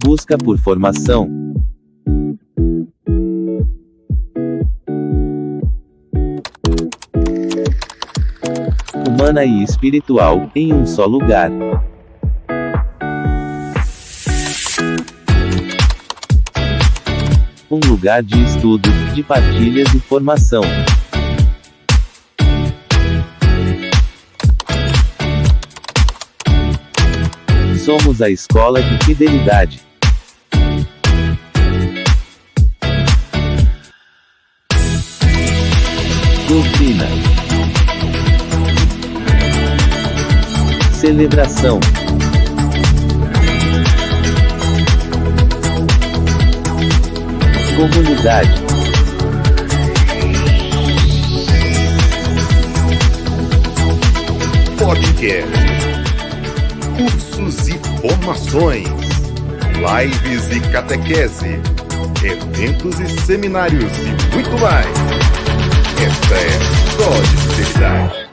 Busca por formação. Humana e espiritual, em um só lugar. Um lugar de estudo, de partilhas e formação. Somos a escola de fidelidade. Doutrina. Celebração. Comunidade. Podcast. Cursos e formações. Lives e catequese. Eventos e seminários e muito mais. Esta é a Escola de Fidelidade.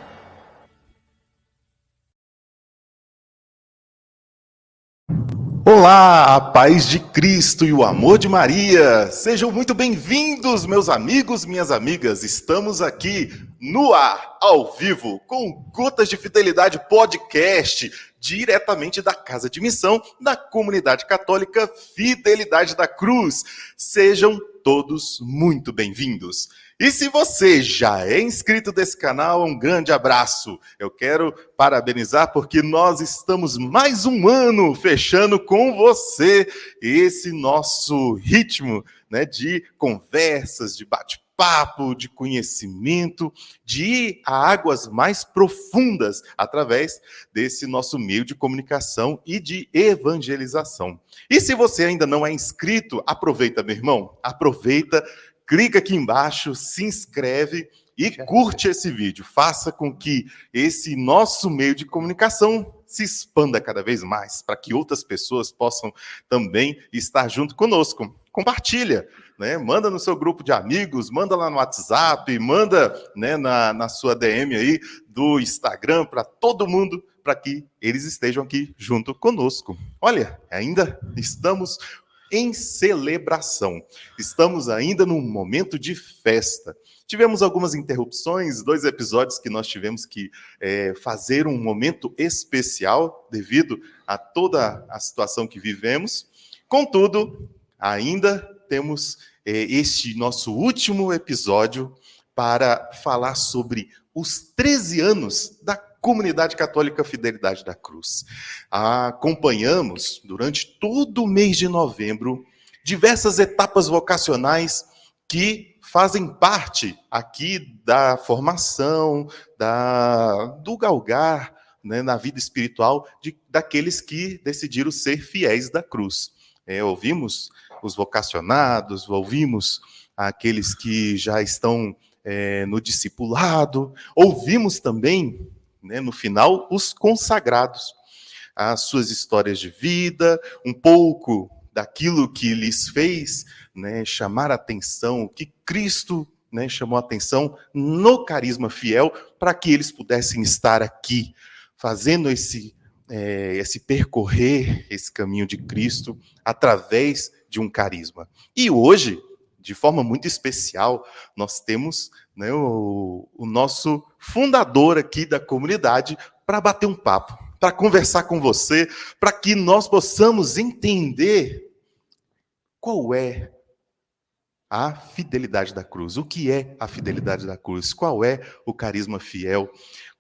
Olá, a paz de Cristo e o amor de Maria. Sejam muito bem-vindos, meus amigos, minhas amigas. Estamos aqui no ar, ao vivo, com Gotas de Fidelidade Podcast, diretamente da Casa de Missão da Comunidade Católica Fidelidade da Cruz. Sejam todos muito bem-vindos. E se você já é inscrito desse canal, um grande abraço. Eu quero parabenizar porque nós estamos mais um ano fechando com você esse nosso ritmo, né, de conversas, de bate-papo, de conhecimento, de ir a águas mais profundas através desse nosso meio de comunicação e de evangelização. E se você ainda não é inscrito, aproveita, meu irmão, aproveita. Clica aqui embaixo, se inscreve e curte esse vídeo. Faça com que esse nosso meio de comunicação se expanda cada vez mais, para que outras pessoas possam também estar junto conosco. Compartilha, né? Manda no seu grupo de amigos, manda lá no WhatsApp, manda, né, na sua DM aí do Instagram para todo mundo, para que eles estejam aqui junto conosco. Olha, ainda estamos em celebração. Estamos ainda num momento de festa. Tivemos algumas interrupções, 2 episódios que nós tivemos que fazer um momento especial devido a toda a situação que vivemos. Contudo, ainda temos este nosso último episódio para falar sobre os 13 anos da Comunidade Católica Fidelidade da Cruz. Acompanhamos, durante todo o mês de novembro, diversas etapas vocacionais que fazem parte aqui da formação, do galgar, né, na vida espiritual daqueles que decidiram ser fiéis da cruz. Ouvimos os vocacionados, ouvimos aqueles que já estão no discipulado, ouvimos também, né, no final, os consagrados, as suas histórias de vida, um pouco daquilo que lhes fez, né, chamar a atenção, o que Cristo, né, chamou a atenção no carisma fiel, para que eles pudessem estar aqui, fazendo esse percorrer, esse caminho de Cristo, através de um carisma. E hoje, de forma muito especial, nós temos, né, o nosso fundador aqui da comunidade para bater um papo, para conversar com você, para que nós possamos entender qual é a fidelidade da cruz, o que é a fidelidade da cruz, qual é o carisma fiel,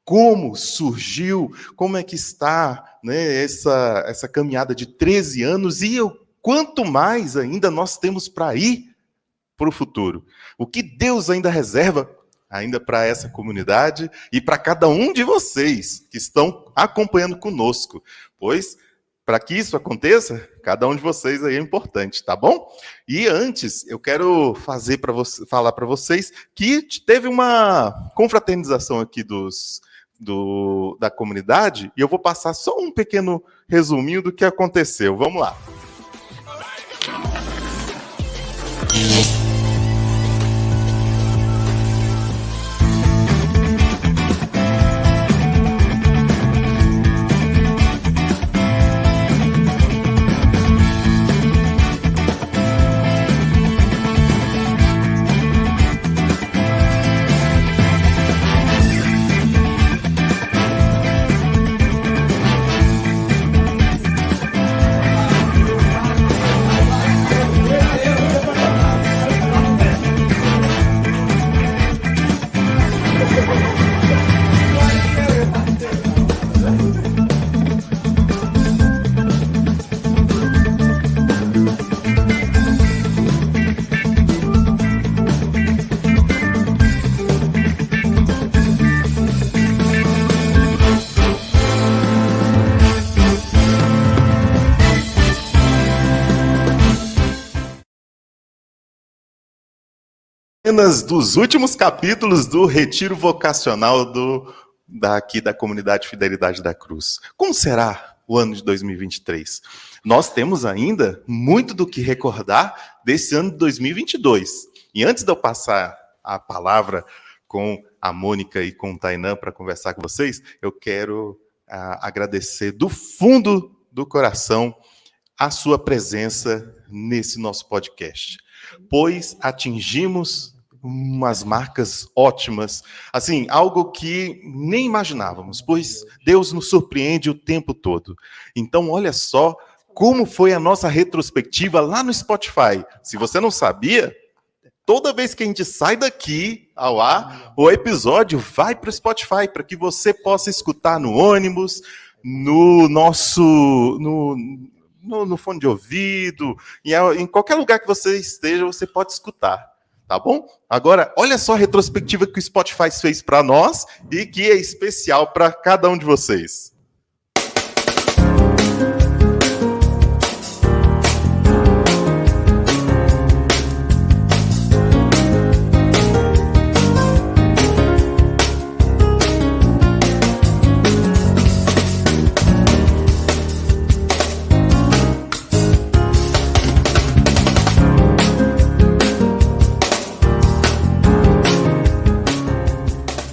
como surgiu, como é que está, né, essa caminhada de 13 anos e quanto mais ainda nós temos para ir para o futuro. O que Deus ainda reserva ainda para essa comunidade e para cada um de vocês que estão acompanhando conosco. Pois, para que isso aconteça, cada um de vocês aí é importante, tá bom? E antes, eu quero falar para vocês que teve uma confraternização aqui da comunidade e eu vou passar só um pequeno resuminho do que aconteceu. Vamos lá. Cenas dos últimos capítulos do Retiro Vocacional daqui da Comunidade Fidelidade da Cruz. Como será o ano de 2023? Nós temos ainda muito do que recordar desse ano de 2022. E antes de eu passar a palavra com a Mônica e com o Tainan para conversar com vocês, eu quero agradecer do fundo do coração a sua presença nesse nosso podcast, pois atingimos umas marcas ótimas, assim, algo que nem imaginávamos, pois Deus nos surpreende o tempo todo. Então, olha só como foi a nossa retrospectiva lá no Spotify. Se você não sabia, toda vez que a gente sai daqui ao ar, o episódio vai para o Spotify, para que você possa escutar no ônibus, no fone de ouvido, em qualquer lugar que você esteja, você pode escutar. Tá bom? Agora, olha só a retrospectiva que o Spotify fez para nós e que é especial para cada um de vocês.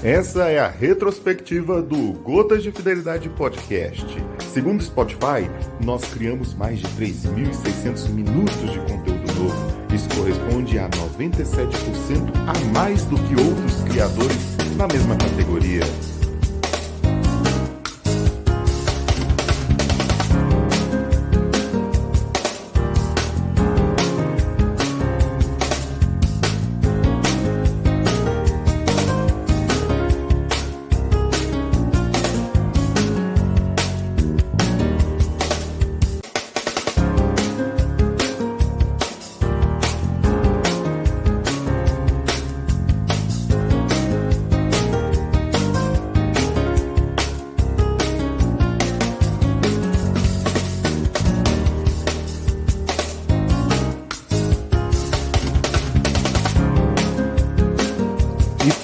Essa é a retrospectiva do Gotas de Fidelidade Podcast. Segundo o Spotify, nós criamos mais de 3.600 minutos de conteúdo novo. Isso corresponde a 97% a mais do que outros criadores na mesma categoria.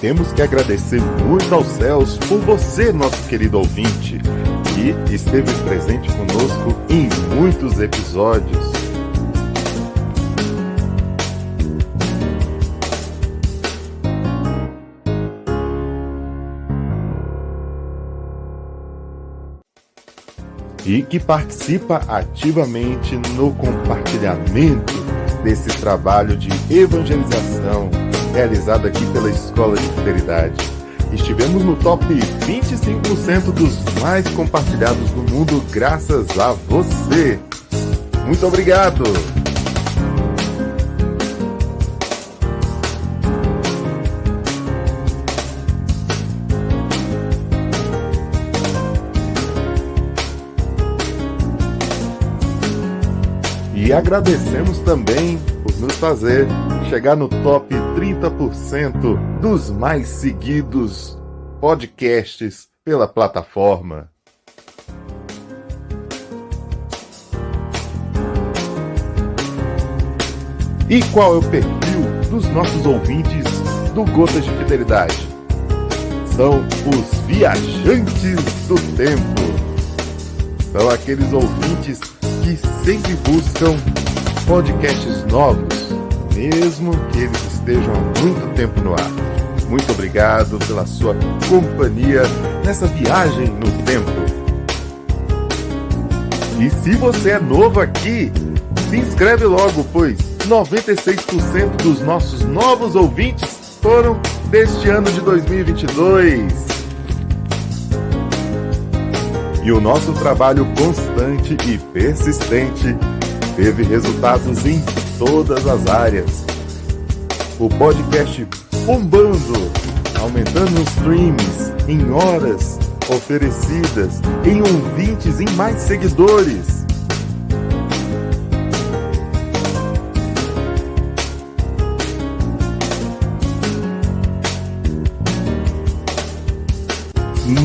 Temos que agradecer muito aos céus por você, nosso querido ouvinte, que esteve presente conosco em muitos episódios. E que participa ativamente no compartilhamento desse trabalho de evangelização realizado aqui pela Escola de Fidelidade. Estivemos no top 25% dos mais compartilhados do mundo graças a você. Muito obrigado! E agradecemos também por nos fazer chegar no top 30% dos mais seguidos podcasts pela plataforma. E qual é o perfil dos nossos ouvintes do Gotas de Fidelidade? São os viajantes do tempo. São aqueles ouvintes que sempre buscam podcasts novos, mesmo que eles estejam há muito tempo no ar. Muito obrigado pela sua companhia nessa viagem no tempo. E se você é novo aqui, se inscreve logo, pois 96% dos nossos novos ouvintes foram deste ano de 2022. E o nosso trabalho constante e persistente teve resultados em todas as áreas. O podcast bombando, aumentando os streams, em horas oferecidas, em ouvintes, em mais seguidores.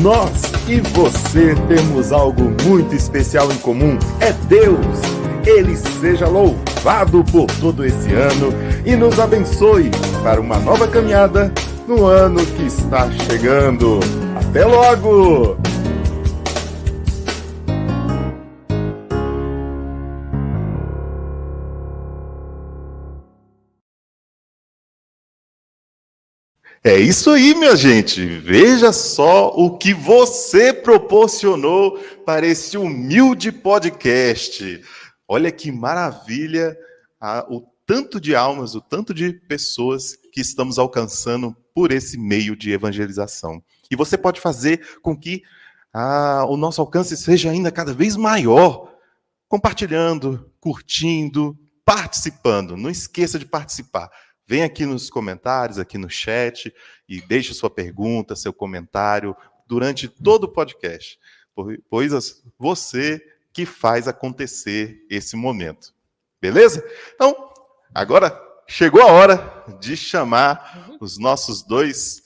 Nós e você temos algo muito especial em comum, é Deus. Ele seja louvado por todo esse ano e nos abençoe para uma nova caminhada no ano que está chegando. Até logo! É isso aí, minha gente. Veja só o que você proporcionou para esse humilde podcast. Olha que maravilha o tanto de almas, o tanto de pessoas que estamos alcançando por esse meio de evangelização. E você pode fazer com que o nosso alcance seja ainda cada vez maior, compartilhando, curtindo, participando. Não esqueça de participar. Vem aqui nos comentários, aqui no chat, e deixe sua pergunta, seu comentário, durante todo o podcast. Pois você que faz acontecer esse momento. Beleza? Então, agora chegou a hora de chamar os nossos dois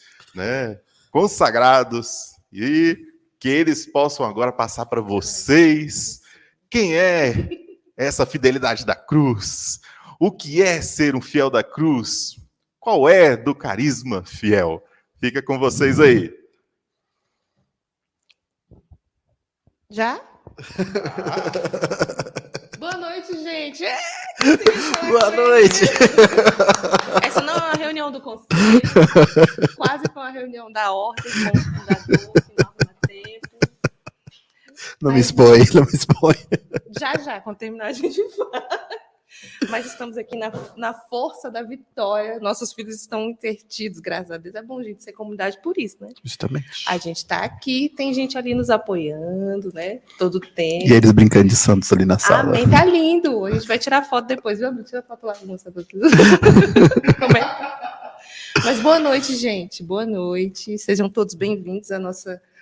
consagrados e que eles possam agora passar para vocês quem é essa fidelidade da cruz. O que é ser um fiel da cruz? Qual é do carisma fiel? Fica com vocês aí. Já? Boa noite, gente. Boa noite. Essa não é uma reunião do conselho. Quase foi uma reunião da ordem com o fundador, que não arruma tempo. Não me expõe, não me expõe. Já, quando terminar a gente fala. Mas estamos aqui na força da vitória. Nossos filhos estão intertidos, graças a Deus. É bom, gente, ser comunidade por isso, né? Justamente. A gente está aqui, tem gente ali nos apoiando, né? Todo o tempo. E eles brincando de Santos ali na sala. Amém, tá lindo. A gente vai tirar foto depois, viu? Tira foto lá, moça. Como é? Mas boa noite, gente. Boa noite. Sejam todos bem-vindos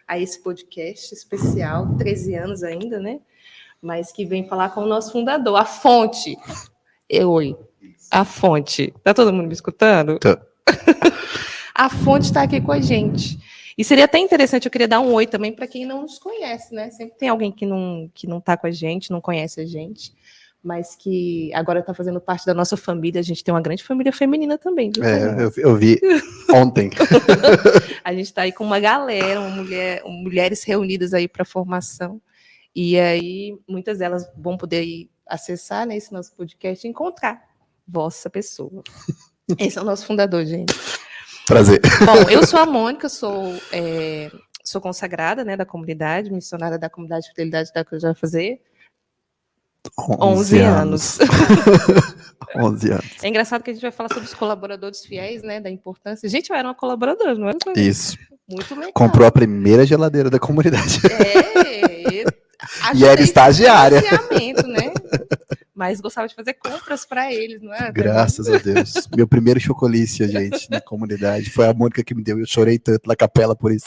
a esse podcast especial, 13 anos ainda, né? Mas que vem falar com o nosso fundador, a fonte. A fonte. Tá todo mundo me escutando? Tá. A fonte está aqui com a gente. E seria até interessante, eu queria dar um oi também para quem não nos conhece, né? Sempre tem alguém que não tá com a gente, não conhece a gente, mas que agora está fazendo parte da nossa família. A gente tem uma grande família feminina também. Viu? Eu vi ontem. A gente está aí com uma galera, mulheres reunidas aí para formação. E aí, muitas delas vão poder acessar, né, esse nosso podcast e encontrar vossa pessoa. Esse é o nosso fundador, gente. Prazer. Bom, eu sou a Mônica, sou consagrada, né, da comunidade, missionária da comunidade de fidelidade da Cruz, já vai fazer 11 anos. 11 anos. É engraçado que a gente vai falar sobre os colaboradores fiéis, né, da importância. Gente, eu era uma colaboradora, não era? Isso. Muito legal. Comprou a primeira geladeira da comunidade. E era estagiária. Né? Mas gostava de fazer compras para eles, não é? Graças a Deus. Meu primeiro chocolícia, gente, na comunidade. Foi a Mônica que me deu. Eu chorei tanto na capela por isso.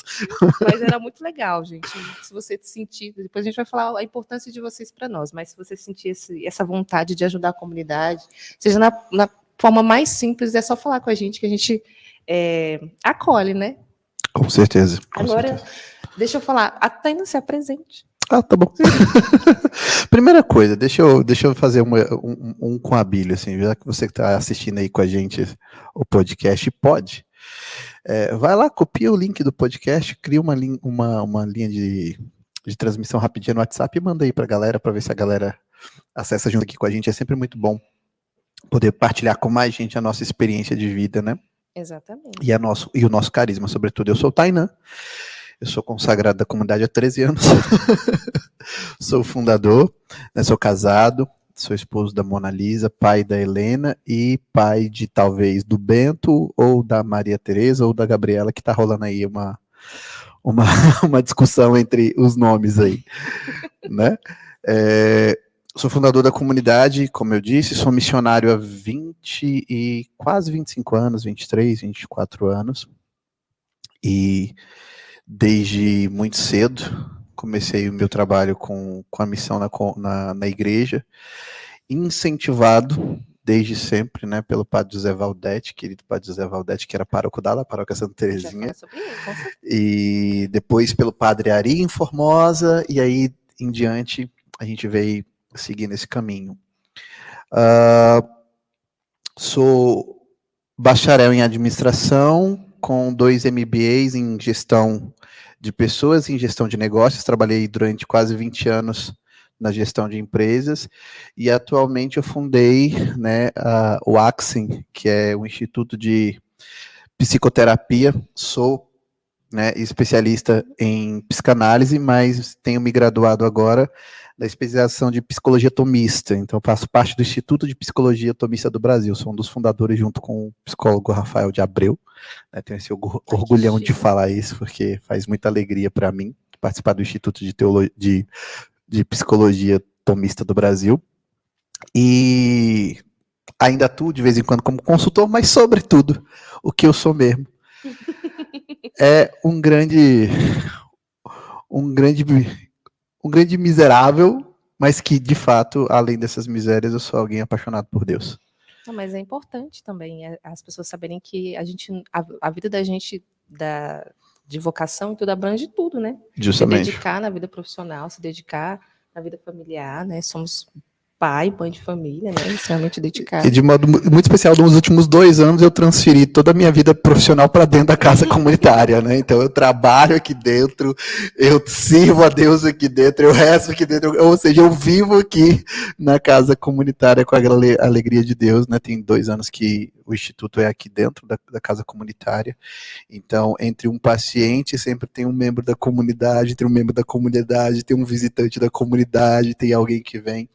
Mas era muito legal, gente. Se você sentir, depois a gente vai falar a importância de vocês para nós, mas se você sentir essa vontade de ajudar a comunidade, seja na forma mais simples, é só falar com a gente, que a gente acolhe, né? Com certeza. Agora, deixa eu falar, a Taina se apresente. Ah, tá bom. Primeira coisa, deixa eu fazer um com a Bíblia, assim, já que você está assistindo aí com a gente o podcast, pode. Vai lá, copia o link do podcast, cria uma linha de transmissão rapidinha no WhatsApp e manda aí pra galera, para ver se a galera acessa junto aqui com a gente. É sempre muito bom poder partilhar com mais gente a nossa experiência de vida, né? Exatamente. E o nosso carisma, sobretudo. Eu sou o Tainan, eu sou consagrado da comunidade há 13 anos, sou fundador, né, sou casado, sou esposo da Mona Lisa, pai da Helena e pai de talvez do Bento ou da Maria Tereza ou da Gabriela, que tá rolando aí uma discussão entre os nomes aí, né? Sou fundador da comunidade, como eu disse, sou missionário há quase 25 anos, 23, 24 anos, e desde muito cedo comecei o meu trabalho com a missão na igreja, incentivado desde sempre, né, pelo Padre José Valdete, querido Padre José Valdete, que era pároco da Paróquia Santa Terezinha, e depois pelo Padre Ari em Formosa, e aí em diante a gente veio seguir nesse caminho. Sou bacharel em administração, com 2 MBAs em gestão de pessoas e em gestão de negócios. Trabalhei durante quase 20 anos na gestão de empresas, e atualmente eu fundei, né, o AXEM, que é o Instituto de Psicoterapia. Sou, né, especialista em psicanálise, mas tenho me graduado agora da especialização de psicologia tomista. Então, faço parte do Instituto de Psicologia Tomista do Brasil. Sou um dos fundadores, junto com o psicólogo Rafael de Abreu. Né, tenho esse orgulhão de falar isso, porque faz muita alegria para mim participar do Instituto de Psicologia Tomista do Brasil. E ainda atuo de vez em quando como consultor, mas, sobretudo, o que eu sou mesmo é um grande miserável, mas que, de fato, além dessas misérias, eu sou alguém apaixonado por Deus. Não, mas é importante também as pessoas saberem que a vida da gente, de vocação e tudo, abrange tudo, né? Justamente. Se dedicar na vida profissional, se dedicar na vida familiar, né? Somos pai, mãe de família, né? Extremamente dedicado. E de modo muito especial, nos últimos 2 anos, eu transferi toda a minha vida profissional para dentro da casa comunitária, né? Então, eu trabalho aqui dentro, eu sirvo a Deus aqui dentro, eu rezo aqui dentro, ou seja, eu vivo aqui na casa comunitária com a alegria de Deus, né? Tem 2 anos que o Instituto é aqui dentro da casa comunitária. Então, entre um paciente, sempre tem um membro da comunidade, tem um membro da comunidade, tem um visitante da comunidade, tem alguém que vem.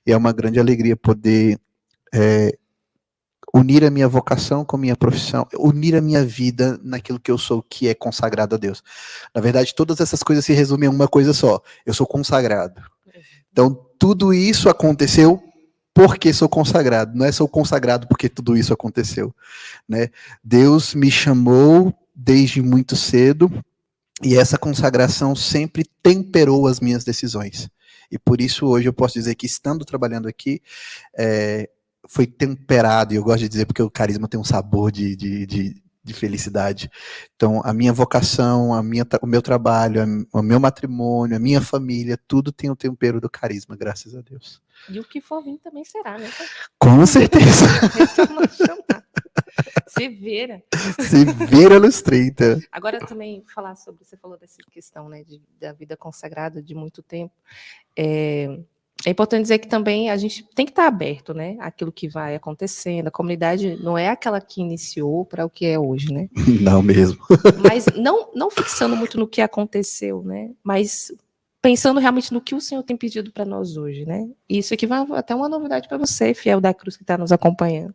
E é uma grande alegria poder unir a minha vocação com a minha profissão, unir a minha vida naquilo que eu sou, que é consagrado a Deus. Na verdade, todas essas coisas se resumem em uma coisa só: eu sou consagrado. Então, tudo isso aconteceu porque sou consagrado, não é sou consagrado porque tudo isso aconteceu, né? Deus me chamou desde muito cedo, e essa consagração sempre temperou as minhas decisões. E por isso hoje eu posso dizer que, estando trabalhando aqui, foi temperado, e eu gosto de dizer porque o carisma tem um sabor de felicidade. Então, a minha vocação, o meu trabalho, o meu matrimônio, a minha família, tudo tem o tempero do carisma, graças a Deus. E o que for vir também será, né? Com certeza. Se vira. Se vira nos 30. Agora, também falar sobre, você falou dessa questão, né, da vida consagrada de muito tempo. É importante dizer que também a gente tem que estar aberto, né, àquilo que vai acontecendo. A comunidade não é aquela que iniciou para o que é hoje, né? Não mesmo. Mas não fixando muito no que aconteceu, né? Mas pensando realmente no que o Senhor tem pedido para nós hoje, né? E isso aqui vai até uma novidade para você, fiel da cruz, que está nos acompanhando,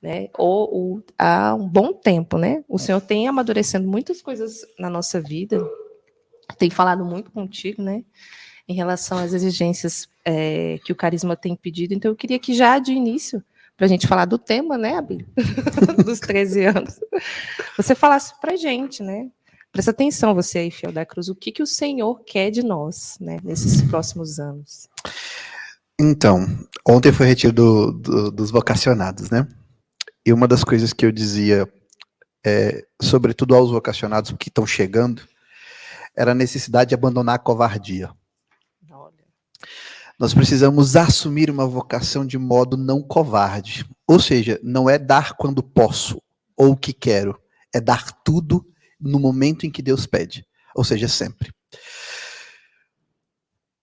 né? Há um bom tempo, né? O Senhor tem amadurecendo muitas coisas na nossa vida, tem falado muito contigo, né? Em relação às exigências que o carisma tem pedido. Então, eu queria que já de início, para a gente falar do tema, né, Abílio? Dos 13 anos, você falasse para a gente, né? Presta atenção, você aí, fiel da cruz, o que o Senhor quer de nós, né, nesses próximos anos? Então, ontem foi retiro dos vocacionados, né? E uma das coisas que eu dizia, sobretudo aos vocacionados que estão chegando, era a necessidade de abandonar a covardia. Olha. Nós precisamos assumir uma vocação de modo não covarde. Ou seja, não é dar quando posso ou o que quero, é dar tudo no momento em que Deus pede. Ou seja, sempre.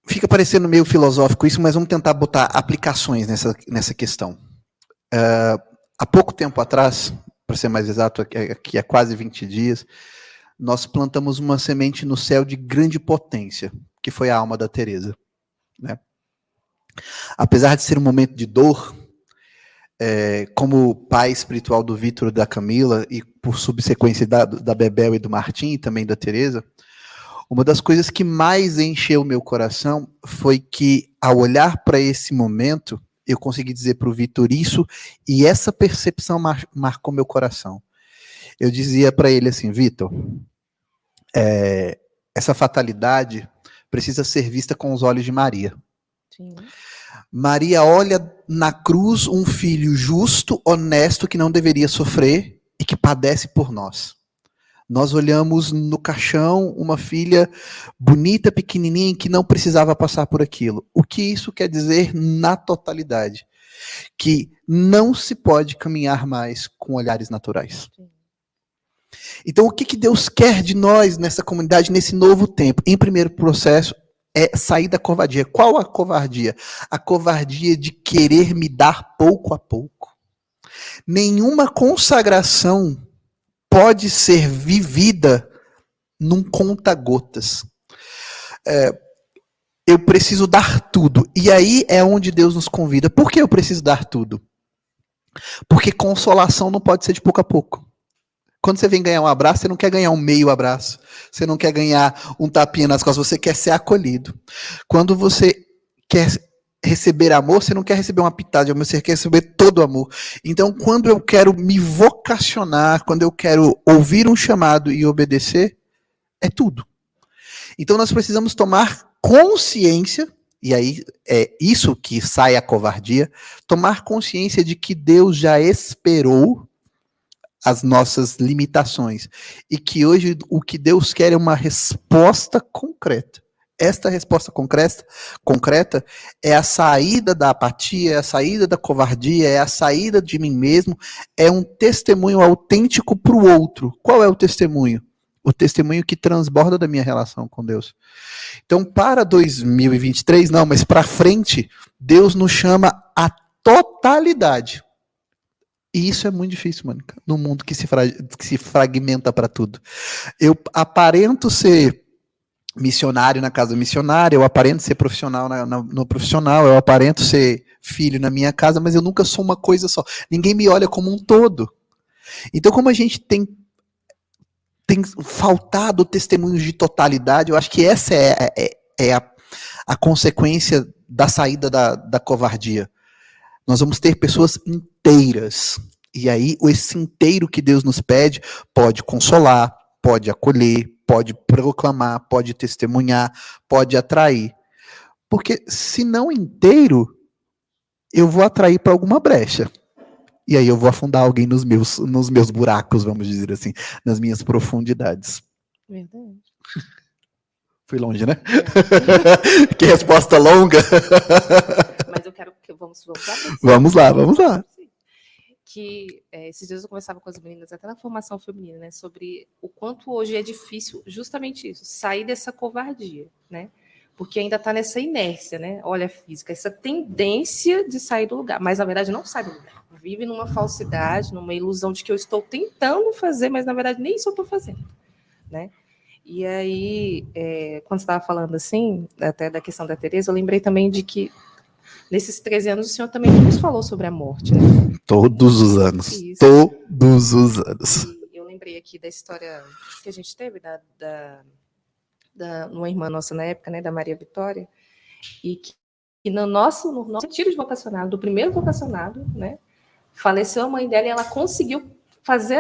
Fica parecendo meio filosófico isso, mas vamos tentar botar aplicações nessa questão. Há pouco tempo atrás, para ser mais exato, aqui há quase 20 dias, nós plantamos uma semente no céu de grande potência, que foi a alma da Teresa, né? Apesar de ser um momento de dor, como pai espiritual do Vitor e da Camila, e por subsequência da Bebel e do Martim, e também da Teresa, uma das coisas que mais encheu o meu coração foi que, ao olhar para esse momento, eu consegui dizer para o Vitor isso, e essa percepção marcou meu coração. Eu dizia para ele assim: Vitor, essa fatalidade precisa ser vista com os olhos de Maria. Sim. Maria olha na cruz um filho justo, honesto, que não deveria sofrer e que padece por nós. Nós olhamos no caixão uma filha bonita, pequenininha, que não precisava passar por aquilo. O que isso quer dizer na totalidade? Que não se pode caminhar mais com olhares naturais. Então, o que Deus quer de nós nessa comunidade, nesse novo tempo? Em primeiro processo, é sair da covardia. Qual a covardia? A covardia de querer me dar pouco a pouco. Nenhuma consagração pode ser vivida num conta-gotas. Eu preciso dar tudo. E aí é onde Deus nos convida. Por que eu preciso dar tudo? Porque consolação não pode ser de pouco a pouco. Quando você vem ganhar um abraço, você não quer ganhar um meio abraço. Você não quer ganhar um tapinha nas costas, você quer ser acolhido. Quando você quer receber amor, você não quer receber uma pitada de amor, você quer receber todo o amor. Então, quando eu quero me vocacionar, quando eu quero ouvir um chamado e obedecer, é tudo. Então, nós precisamos tomar consciência, e aí é isso que sai a covardia, tomar consciência de que Deus já esperou as nossas limitações. E que hoje o que Deus quer é uma resposta concreta. Esta resposta concreta é a saída da apatia, é a saída da covardia, é a saída de mim mesmo, é um testemunho autêntico para o outro. Qual é o testemunho? O testemunho que transborda da minha relação com Deus. Então, para 2023, não, mas para frente, Deus nos chama à totalidade. E isso é muito difícil, Mônica, num mundo que se fragmenta para tudo. Eu aparento ser missionário na casa missionária, eu aparento ser profissional no profissional, eu aparento ser filho na minha casa, mas eu nunca sou uma coisa só. Ninguém me olha como um todo. Então, como a gente tem faltado testemunhos de totalidade, eu acho que essa é a consequência da saída da covardia. Nós vamos ter pessoas inteiras. E aí, esse inteiro que Deus nos pede pode consolar, pode acolher, pode proclamar, pode testemunhar, pode atrair. Porque se não inteiro, eu vou atrair para alguma brecha. E aí eu vou afundar alguém nos meus buracos, vamos dizer assim, nas minhas profundidades. Verdade. Fui longe, né? Que resposta longa. Mas eu quero que vamos lá. Vamos lá. Que esses dias eu conversava com as meninas, até na formação feminina, né, sobre o quanto hoje é difícil justamente isso, sair dessa covardia, né? Porque ainda está nessa inércia, né? Olha a física, essa tendência de sair do lugar, mas na verdade não sai do lugar. Vive numa falsidade, numa ilusão de que eu estou tentando fazer, mas na verdade nem isso eu estou fazendo, né? E aí, quando você estava falando assim, até da questão da Teresa, eu lembrei também de que nesses 13 anos o senhor também nos falou sobre a morte, né? Todos os anos. Isso. Todos os anos. E eu lembrei aqui da história que a gente teve uma irmã nossa na época, né, da Maria Vitória, e que no nosso retiro de vocacionado, do primeiro vocacionado, né, faleceu a mãe dela e ela conseguiu fazer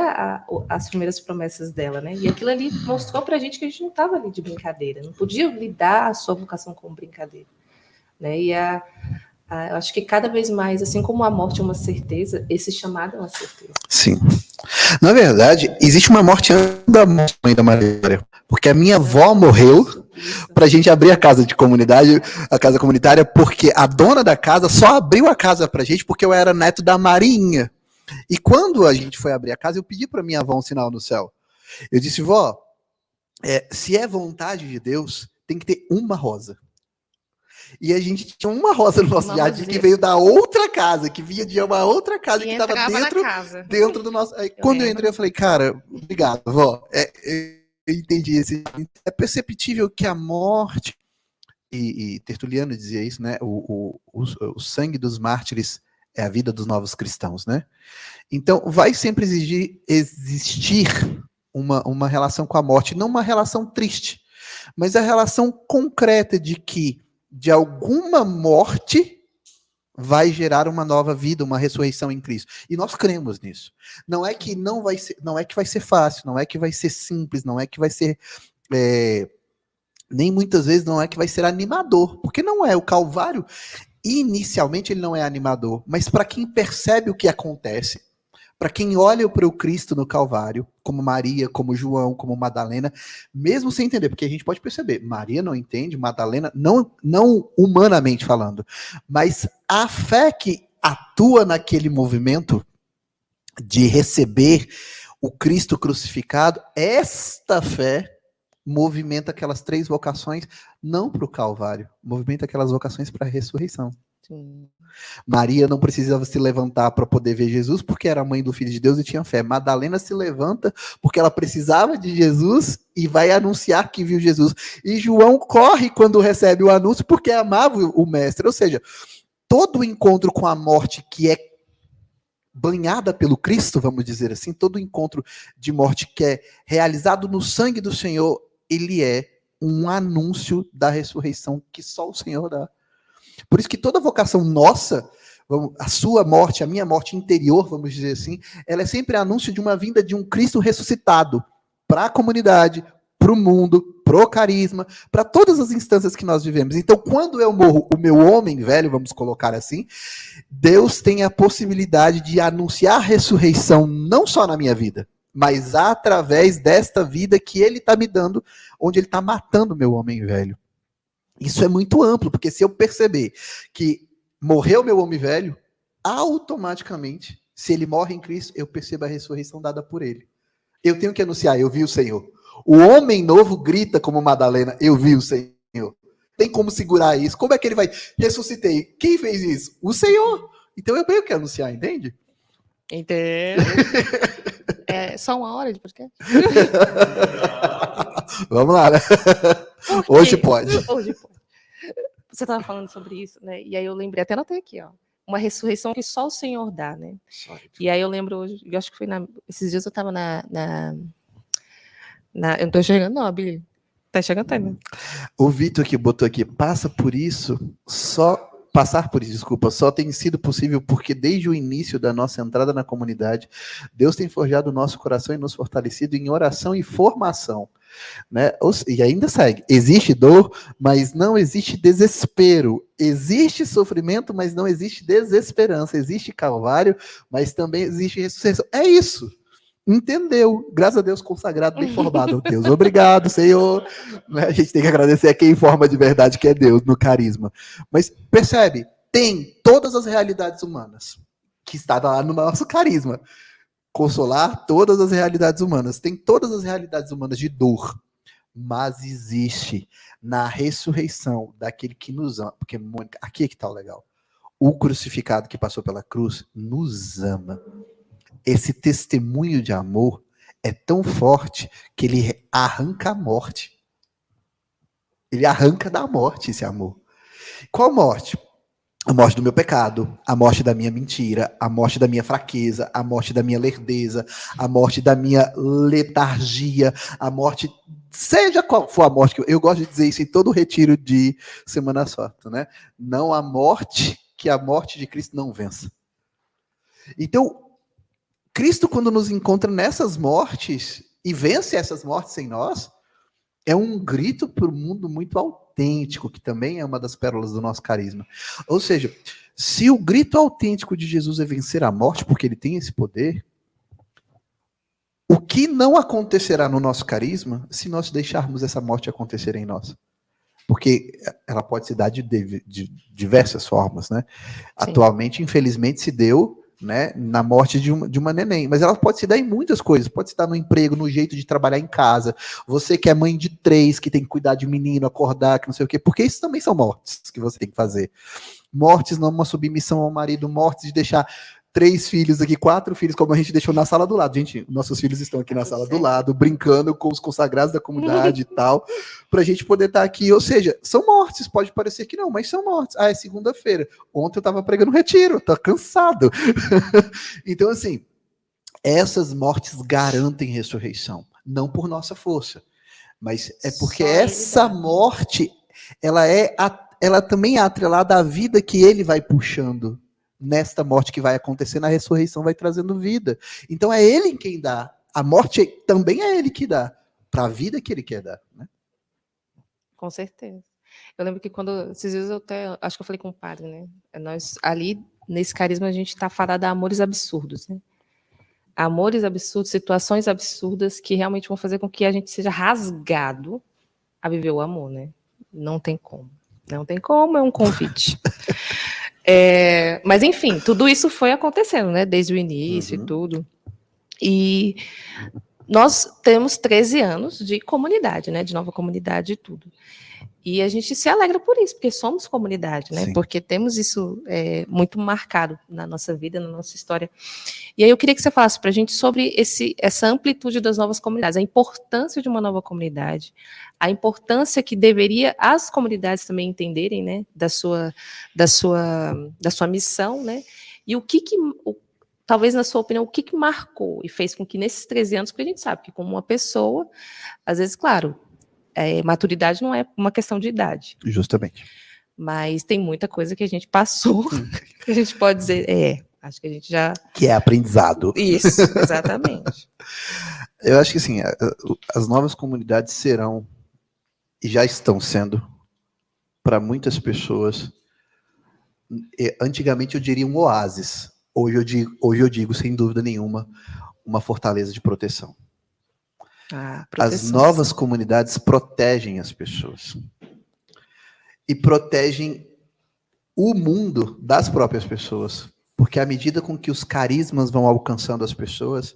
as primeiras promessas dela, né? E aquilo ali mostrou pra gente que a gente não estava ali de brincadeira, não podia lidar a sua vocação como brincadeira, né? E eu acho que cada vez mais, assim como a morte é uma certeza, esse chamado é uma certeza. Sim. Na verdade, existe uma morte antes da morte da Maria, porque a minha avó morreu para a gente abrir a casa de comunidade, a casa comunitária, porque a dona da casa só abriu a casa para a gente porque eu era neto da Marinha. E quando a gente foi abrir a casa, eu pedi para minha avó um sinal no céu. Eu disse, vó, se é vontade de Deus, tem que ter uma rosa. E a gente tinha uma rosa no nosso jardim que veio da outra casa, que vinha de uma outra casa que estava dentro do nosso. Aí, quando eu entrei, eu falei, cara, obrigado, vó. Eu entendi esse. É perceptível que a morte, e Tertuliano dizia isso, né? O sangue dos mártires é a vida dos novos cristãos, né? Então, vai sempre existir uma relação com a morte, não uma relação triste, mas a relação concreta de que de alguma morte vai gerar uma nova vida, uma ressurreição em Cristo. E nós cremos nisso. Não é que não vai ser, não é que vai ser fácil, não é que vai ser simples, não é que vai ser nem muitas vezes não é que vai ser animador, porque não é. O Calvário, inicialmente, ele não é animador, mas para quem percebe o que acontece, para quem olha para o Cristo no Calvário, como Maria, como João, como Madalena, mesmo sem entender, porque a gente pode perceber, Maria não entende, Madalena, não humanamente falando, mas a fé que atua naquele movimento de receber o Cristo crucificado, esta fé movimenta aquelas 3 vocações, não para o Calvário, movimenta aquelas vocações para a ressurreição. Sim. Maria não precisava se levantar para poder ver Jesus, porque era mãe do Filho de Deus e tinha fé. Madalena se levanta porque ela precisava de Jesus e vai anunciar que viu Jesus. E João corre quando recebe o anúncio porque amava o Mestre. Ou seja, todo o encontro com a morte que é banhada pelo Cristo, vamos dizer assim, todo encontro de morte que é realizado no sangue do Senhor, ele é um anúncio da ressurreição que só o Senhor dá. Por isso que toda vocação nossa, a sua morte, a minha morte interior, vamos dizer assim, ela é sempre anúncio de uma vinda de um Cristo ressuscitado para a comunidade, para o mundo, para o carisma, para todas as instâncias que nós vivemos. Então, quando eu morro, o meu homem velho, vamos colocar assim, Deus tem a possibilidade de anunciar a ressurreição não só na minha vida, mas através desta vida que Ele está me dando, onde Ele está matando o meu homem velho. Isso é muito amplo, porque se eu perceber que morreu meu homem velho, automaticamente, se ele morre em Cristo, eu percebo a ressurreição dada por ele. Eu tenho que anunciar, eu vi o Senhor. O homem novo grita como Madalena, eu vi o Senhor. Tem como segurar isso? Como é que ele vai? Ressuscitei. Quem fez isso? O Senhor. Então eu tenho que anunciar, entende? Entendo. É só 1 hora de podcast? Vamos lá, né? Hoje pode. Hoje pode. Você estava falando sobre isso, né? E aí eu lembrei, até anotei aqui, ó. Uma ressurreição que só o Senhor dá, né? E aí eu lembro hoje, eu acho que foi esses dias eu estava eu não estou enxergando, não, Billy. Tá enxergando, tá, né? O Vitor que botou aqui, passar por isso, desculpa, só tem sido possível porque desde o início da nossa entrada na comunidade, Deus tem forjado o nosso coração e nos fortalecido em oração e formação, né? E ainda segue, existe dor, mas não existe desespero, existe sofrimento, mas não existe desesperança, existe calvário, mas também existe ressurreição, é isso. Entendeu? Graças a Deus, consagrado, bem formado. Deus, obrigado, Senhor. A gente tem que agradecer a quem informa de verdade, que é Deus, no carisma. Mas percebe, tem todas as realidades humanas, que está lá no nosso carisma. Consolar todas as realidades humanas. Tem todas as realidades humanas de dor. Mas existe na ressurreição daquele que nos ama. Porque, Mônica, aqui é que está o legal. O crucificado que passou pela cruz nos ama. Esse testemunho de amor é tão forte que ele arranca a morte. Ele arranca da morte esse amor. Qual morte? A morte do meu pecado, a morte da minha mentira, a morte da minha fraqueza, a morte da minha lerdeza, a morte da minha letargia, a morte, seja qual for a morte, eu gosto de dizer isso em todo o retiro de Semana Santa, né? Não há morte que a morte de Cristo não vença. Então, Cristo, quando nos encontra nessas mortes e vence essas mortes em nós, é um grito para o mundo muito autêntico, que também é uma das pérolas do nosso carisma. Ou seja, se o grito autêntico de Jesus é vencer a morte, porque ele tem esse poder, o que não acontecerá no nosso carisma se nós deixarmos essa morte acontecer em nós? Porque ela pode se dar de diversas formas, né? Sim. Atualmente, infelizmente, se deu né, na morte de uma neném, mas ela pode se dar em muitas coisas, pode se dar no emprego, no jeito de trabalhar em casa, você que é mãe de 3, que tem que cuidar de menino, acordar, que não sei o quê, porque isso também são mortes que você tem que fazer. Mortes não uma submissão ao marido, mortes de deixar 3 filhos aqui, 4 filhos, como a gente deixou na sala do lado. Gente, nossos filhos estão aqui na sala do lado, brincando com os consagrados da comunidade e tal, pra gente poder estar aqui. Ou seja, são mortes, pode parecer que não, mas são mortes. Ah, é segunda-feira. Ontem eu tava pregando retiro, tô cansado. Então, assim, essas mortes garantem ressurreição, não por nossa força, mas é porque essa morte, ela também é atrelada à vida que ele vai puxando. Nesta morte que vai acontecer, na ressurreição vai trazendo vida. Então é ele quem dá. A morte também é ele que dá, para a vida que ele quer dar. Né? Com certeza. Eu lembro que quando, esses dias eu até, acho que eu falei com o padre, né? Nós, ali, nesse carisma, a gente está falando a amores absurdos, né? Amores absurdos, situações absurdas que realmente vão fazer com que a gente seja rasgado a viver o amor, né? Não tem como. Não tem como, é um convite. Mas, enfim, tudo isso foi acontecendo, né? Desde o início e tudo. E nós temos 13 anos de comunidade, né? De nova comunidade e tudo. E a gente se alegra por isso, porque somos comunidade, né? Sim. Porque temos isso muito marcado na nossa vida, na nossa história. E aí eu queria que você falasse para a gente sobre essa amplitude das novas comunidades, a importância de uma nova comunidade, a importância que deveria as comunidades também entenderem, né? Da sua missão, né? E talvez na sua opinião, o que marcou e fez com que nesses 13 anos, porque a gente sabe que como uma pessoa, às vezes, claro, maturidade não é uma questão de idade. Justamente. Mas tem muita coisa que a gente passou, que a gente pode dizer, acho que a gente já... Que é aprendizado. Isso, exatamente. Eu acho que, assim, as novas comunidades serão, e já estão sendo, para muitas pessoas, antigamente eu diria um oásis. Hoje eu digo, sem dúvida nenhuma, uma fortaleza de proteção. As novas comunidades protegem as pessoas. E protegem o mundo das próprias pessoas. Porque à medida com que os carismas vão alcançando as pessoas,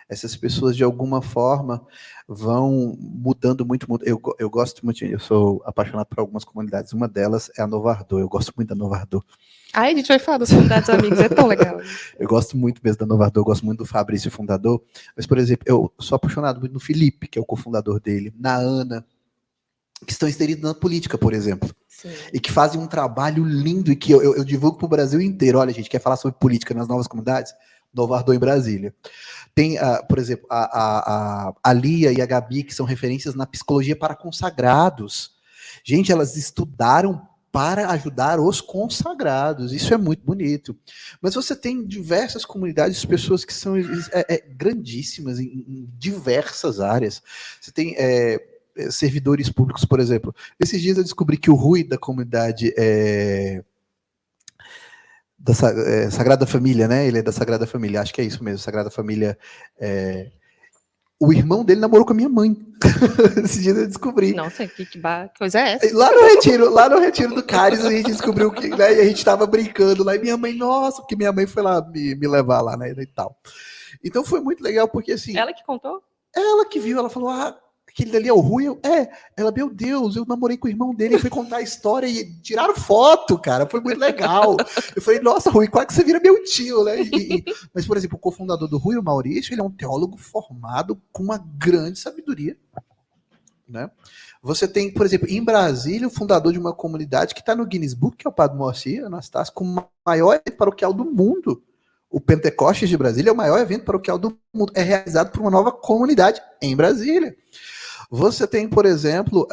essas pessoas, de alguma forma, vão mudando muito. Eu gosto muito, eu sou apaixonado por algumas comunidades. Uma delas é a Novo Ardor. Eu gosto muito da Novo Ardor. A gente vai falar das comunidades amigos, é tão legal. Eu gosto muito mesmo da Novo Ardor, eu gosto muito do Fabrício, fundador. Mas, por exemplo, eu sou apaixonado muito no Felipe, que é o cofundador dele, na Ana, que estão inseridos na política, por exemplo. Sim. E que fazem um trabalho lindo e que eu divulgo para o Brasil inteiro. Olha, gente, quer falar sobre política nas novas comunidades? Novo Ardor em Brasília. Tem, por exemplo, a Lia e a Gabi, que são referências na psicologia para consagrados. Gente, elas estudaram para ajudar os consagrados. Isso é muito bonito. Mas você tem diversas comunidades, pessoas que são grandíssimas em diversas áreas. Você tem servidores públicos, por exemplo. Esses dias eu descobri que o Rui da comunidade da Sagrada Família, né? Ele é da Sagrada Família, acho que é isso mesmo, Sagrada Família. O irmão dele namorou com a minha mãe. Esses dias eu descobri. Nossa, que coisa é essa? Lá no retiro do Cáris, a gente descobriu que, né, e a gente tava brincando lá, e minha mãe, nossa, porque minha mãe foi lá me levar lá, né, e tal. Então foi muito legal, porque assim... Ela que contou? Ela que viu, ela falou, aquele dali é o Rui? Ela, meu Deus, eu namorei com o irmão dele, e fui contar a história e tiraram foto, cara, foi muito legal. Eu falei, nossa, Rui, quase que você vira meu tio, né? Mas, por exemplo, o cofundador do Rui, o Maurício, ele é um teólogo formado com uma grande sabedoria, né? Você tem, por exemplo, em Brasília, o fundador de uma comunidade que está no Guinness Book, que é o Padre Moacir Anastácio, com o maior evento paroquial do mundo. O Pentecostes de Brasília é o maior evento paroquial do mundo. É realizado por uma nova comunidade em Brasília. Você tem, por exemplo,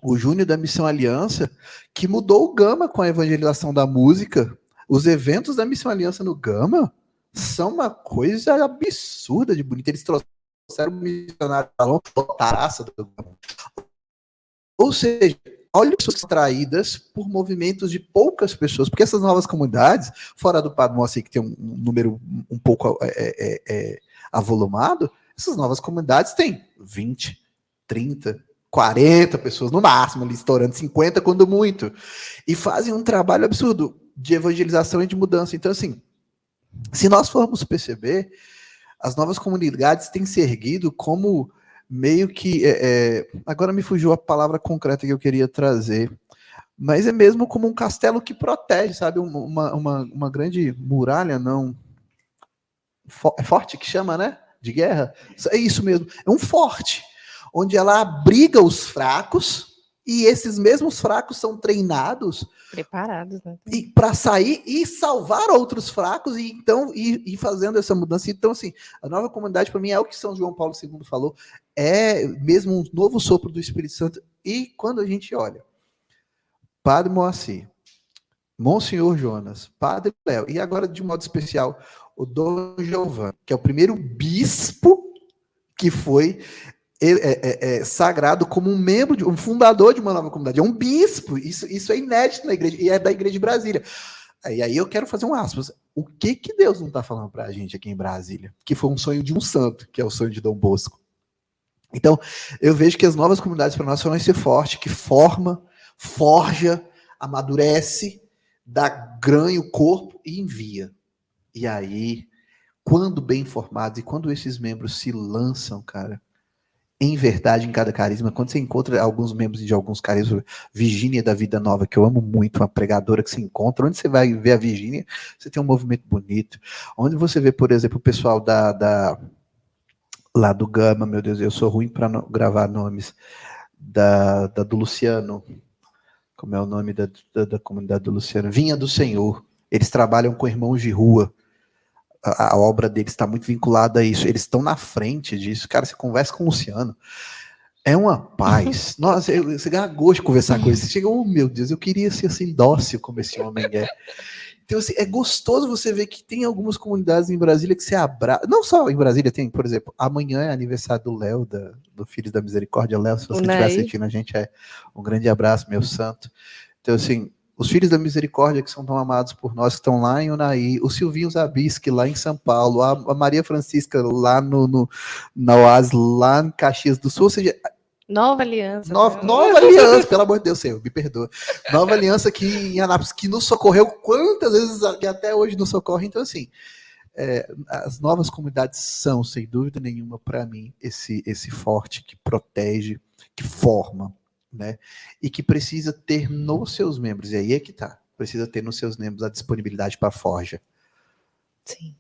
o Júnior da Missão Aliança, que mudou o Gama com a evangelização da música. Os eventos da Missão Aliança no Gama são uma coisa absurda de bonita. Eles trouxeram o missionário Salão, taraça do Gama. Ou seja, olha pessoas atraídas por movimentos de poucas pessoas, porque essas novas comunidades, fora do Padre Moacir, que tem um número um pouco avolumado, essas novas comunidades têm 20, 30, 40 pessoas no máximo, ali estourando 50 quando muito, e fazem um trabalho absurdo. de evangelização e de mudança. Então, assim, se nós formos perceber, as novas comunidades têm se erguido como meio que... agora me fugiu a palavra concreta que eu queria trazer, mas é mesmo como um castelo que protege, sabe? Uma grande muralha, não... É forte que chama, né? De guerra? É isso mesmo. É um forte, onde ela abriga os fracos, e esses mesmos fracos são treinados... Preparados, né? para sair e salvar outros fracos, e então ir fazendo essa mudança. Então, assim, a nova comunidade, para mim, é o que São João Paulo II falou, é mesmo um novo sopro do Espírito Santo. E quando a gente olha, Padre Moacir, Monsenhor Jonas, Padre Léo, e agora, de modo especial, o Dom Giovanni, que é o primeiro bispo que foi sagrado como um membro, um fundador de uma nova comunidade. É um bispo. Isso é inédito na igreja, e é da igreja de Brasília. E aí eu quero fazer um aspas. O que Deus não está falando para a gente aqui em Brasília? Que foi um sonho de um santo, que é o sonho de Dom Bosco. Então, eu vejo que as novas comunidades para nós são esse forte, que forma, forja, amadurece, dá ganho o corpo e envia. E aí, quando bem formados, e quando esses membros se lançam, cara, em verdade, em cada carisma, quando você encontra alguns membros de alguns carismas, Virgínia da Vida Nova, que eu amo muito, uma pregadora que se encontra, onde você vai ver a Virgínia, você tem um movimento bonito. Onde você vê, por exemplo, o pessoal lá do Gama, meu Deus, eu sou ruim para gravar nomes, do Luciano, como é o nome da comunidade do Luciano? Vinha do Senhor. Eles trabalham com irmãos de rua. A obra deles está muito vinculada a isso. Eles estão na frente disso. Cara, você conversa com o Luciano. É uma paz. Nossa, você ganha gosto de conversar com ele. Você chega, oh meu Deus, eu queria ser assim dócil como esse homem é. Então, assim, é gostoso você ver que tem algumas comunidades em Brasília que se abraçam. Não só em Brasília, tem, por exemplo, amanhã é aniversário do Léo, do Filhos da Misericórdia. Léo, se você estiver assistindo a gente, um grande abraço, meu santo. Então, assim, os Filhos da Misericórdia, que são tão amados por nós, que estão lá em Unaí, o Silvinho Zabisque, lá em São Paulo, a Maria Francisca, lá na Oás, lá em Caxias do Sul, ou seja... Nova Aliança. Nova Aliança, pelo amor de Deus, Senhor, me perdoa. Nova Aliança que em Anápolis, que nos socorreu quantas vezes, que até hoje nos socorre. Então, assim, as novas comunidades são, sem dúvida nenhuma, para mim, esse forte que protege, que forma, né? E que precisa ter nos seus membros, e aí é que tá, precisa ter nos seus membros a disponibilidade para a forja. Sim.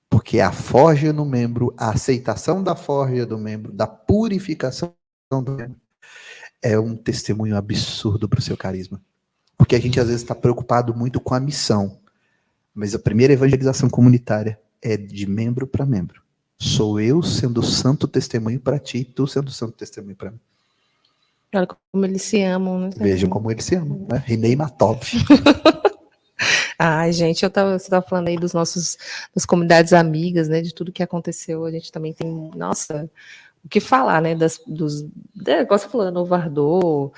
Porque a forja no membro, a aceitação da forja do membro, da purificação do membro, é um testemunho absurdo para o seu carisma. Porque a gente às vezes está preocupado muito com a missão, mas a primeira evangelização comunitária é de membro para membro. Sou eu sendo santo testemunho para ti, tu sendo santo testemunho para mim. Olha como eles se amam, né? Vejam como eles se amam, né? Rinei Matov. Ai, gente, você estava falando aí das comunidades amigas, né? De tudo que aconteceu. A gente também tem, nossa, o que falar, né? Igual você falou, Novo Ardor,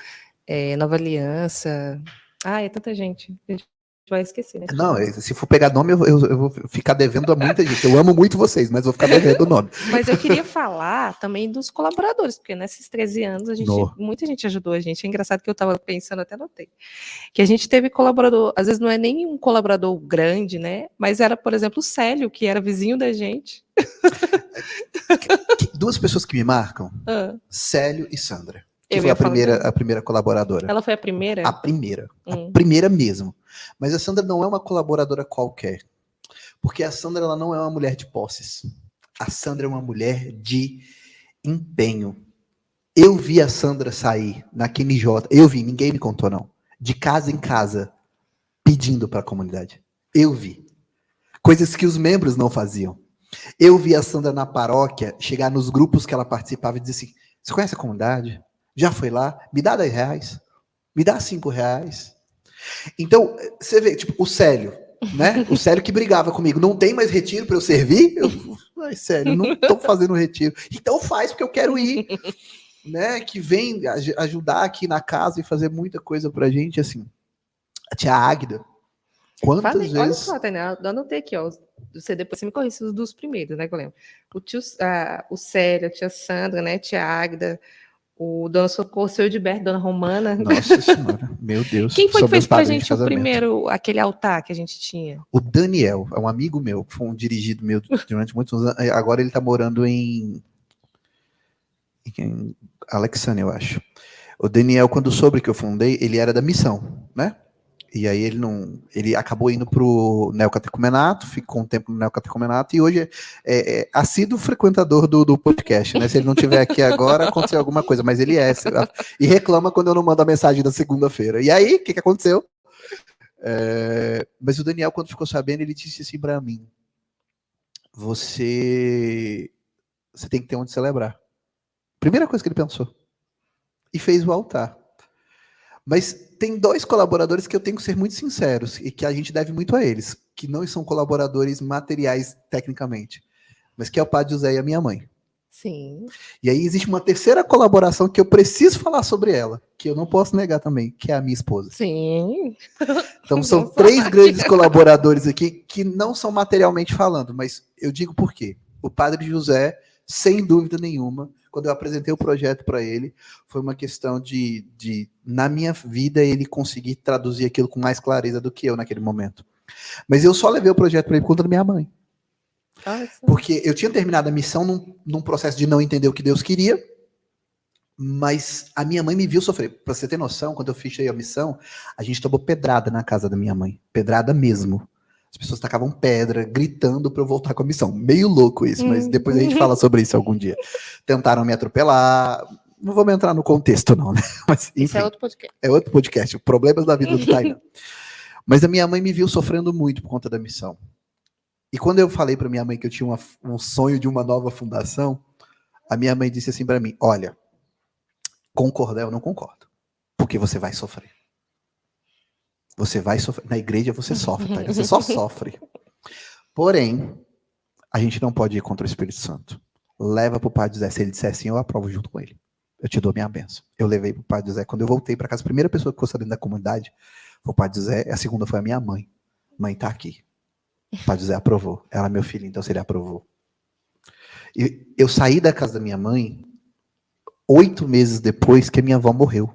Nova Aliança. É tanta gente. A gente vai esquecer, né? Não, se for pegar nome, eu vou ficar devendo a muita gente. Eu amo muito vocês, mas vou ficar devendo o nome. Mas eu queria falar também dos colaboradores, porque nesses 13 anos muita gente ajudou a gente. É engraçado que eu estava pensando, até notei, que a gente teve colaborador, às vezes não é nem um colaborador grande, né? Mas era, por exemplo, o Célio, que era vizinho da gente. Duas pessoas que me marcam, Célio e Sandra. Que Eu foi ia a primeira colaboradora. Ela foi a primeira? A primeira mesmo. Mas a Sandra não é uma colaboradora qualquer. Porque a Sandra ela não é uma mulher de posses. A Sandra é uma mulher de empenho. Eu vi a Sandra sair na QNJ. Eu vi, ninguém me contou não. De casa em casa, pedindo para a comunidade. Eu vi. Coisas que os membros não faziam. Eu vi a Sandra na paróquia chegar nos grupos que ela participava e dizer assim, você conhece a comunidade? Já foi lá? Me dá R$10. Me dá R$5. Então, você vê, tipo, o Célio, né? O Célio que brigava comigo. Não tem mais retiro para eu servir? Ai, Célio, não estou fazendo retiro. Então faz, porque eu quero ir. Né? Que vem ajudar aqui na casa e fazer muita coisa pra gente, assim. A tia Águida. Quantas vezes... Olha só, Tânia, eu anotei aqui, ó. Você depois você me corrige dos primeiros, né, que eu lembro. O Célio, a tia Sandra, né? A tia Águida, o Dona Socorro, seu Edilberto, Dona Romana. Nossa Senhora, meu Deus. Quem foi são que fez meus pra padrinhos de gente o casamento. primeiro, aquele altar que a gente tinha? O Daniel, é um amigo meu, foi um dirigido meu durante muitos anos. Agora ele tá morando em Alexandria, eu acho. O Daniel, quando soube que eu fundei, ele era da missão, né? E aí ele acabou indo pro neocatecumenato, ficou um tempo no neocatecumenato e hoje é assíduo frequentador do podcast, né? Se ele não estiver aqui agora, aconteceu alguma coisa, mas ele é. E reclama quando eu não mando a mensagem da segunda-feira. E aí, o que aconteceu? Mas o Daniel, quando ficou sabendo, ele disse assim para mim: você tem que ter onde celebrar. Primeira coisa que ele pensou. E fez o altar. Mas tem 2 colaboradores que eu tenho que ser muito sinceros e que a gente deve muito a eles, que não são colaboradores materiais tecnicamente, mas que é o Padre José e a minha mãe. Sim. E aí existe uma terceira colaboração que eu preciso falar sobre ela, que eu não posso negar também, que é a minha esposa. Sim. Então são 3 grandes colaboradores aqui que não são materialmente falando, mas eu digo por quê. O Padre José, sem dúvida nenhuma, quando eu apresentei o projeto para ele, foi uma questão de, na minha vida, ele conseguir traduzir aquilo com mais clareza do que eu naquele momento. Mas eu só levei o projeto para ele por conta da minha mãe. Nossa. Porque eu tinha terminado a missão num processo de não entender o que Deus queria, mas a minha mãe me viu sofrer. Para você ter noção, quando eu fiz a missão, a gente tomou pedrada na casa da minha mãe. Pedrada mesmo. As pessoas tacavam pedra, gritando para eu voltar com a missão. Meio louco isso, mas depois a gente fala sobre isso algum dia. Tentaram me atropelar. Não vamos entrar no contexto, não, né? Mas, enfim, Isso é outro podcast. É outro podcast. Problemas da vida do Tainan. Mas a minha mãe me viu sofrendo muito por conta da missão. E quando eu falei para minha mãe que eu tinha um sonho de uma nova fundação, a minha mãe disse assim para mim: olha, concordar eu não concordo, porque você vai sofrer. Você vai sofrer. Na igreja você sofre, tá? Você só sofre. Porém, a gente não pode ir contra o Espírito Santo. Leva pro Padre José. Se ele disser assim, eu aprovo junto com ele. Eu te dou minha bênção. Eu levei pro Padre José. Quando eu voltei para casa, a primeira pessoa que ficou sabendo da comunidade foi o Padre José. A segunda foi a minha mãe. Mãe, tá aqui. O Padre José aprovou. Ela é meu filho, então se ele aprovou. E eu saí da casa da minha mãe 8 meses depois que a minha avó morreu.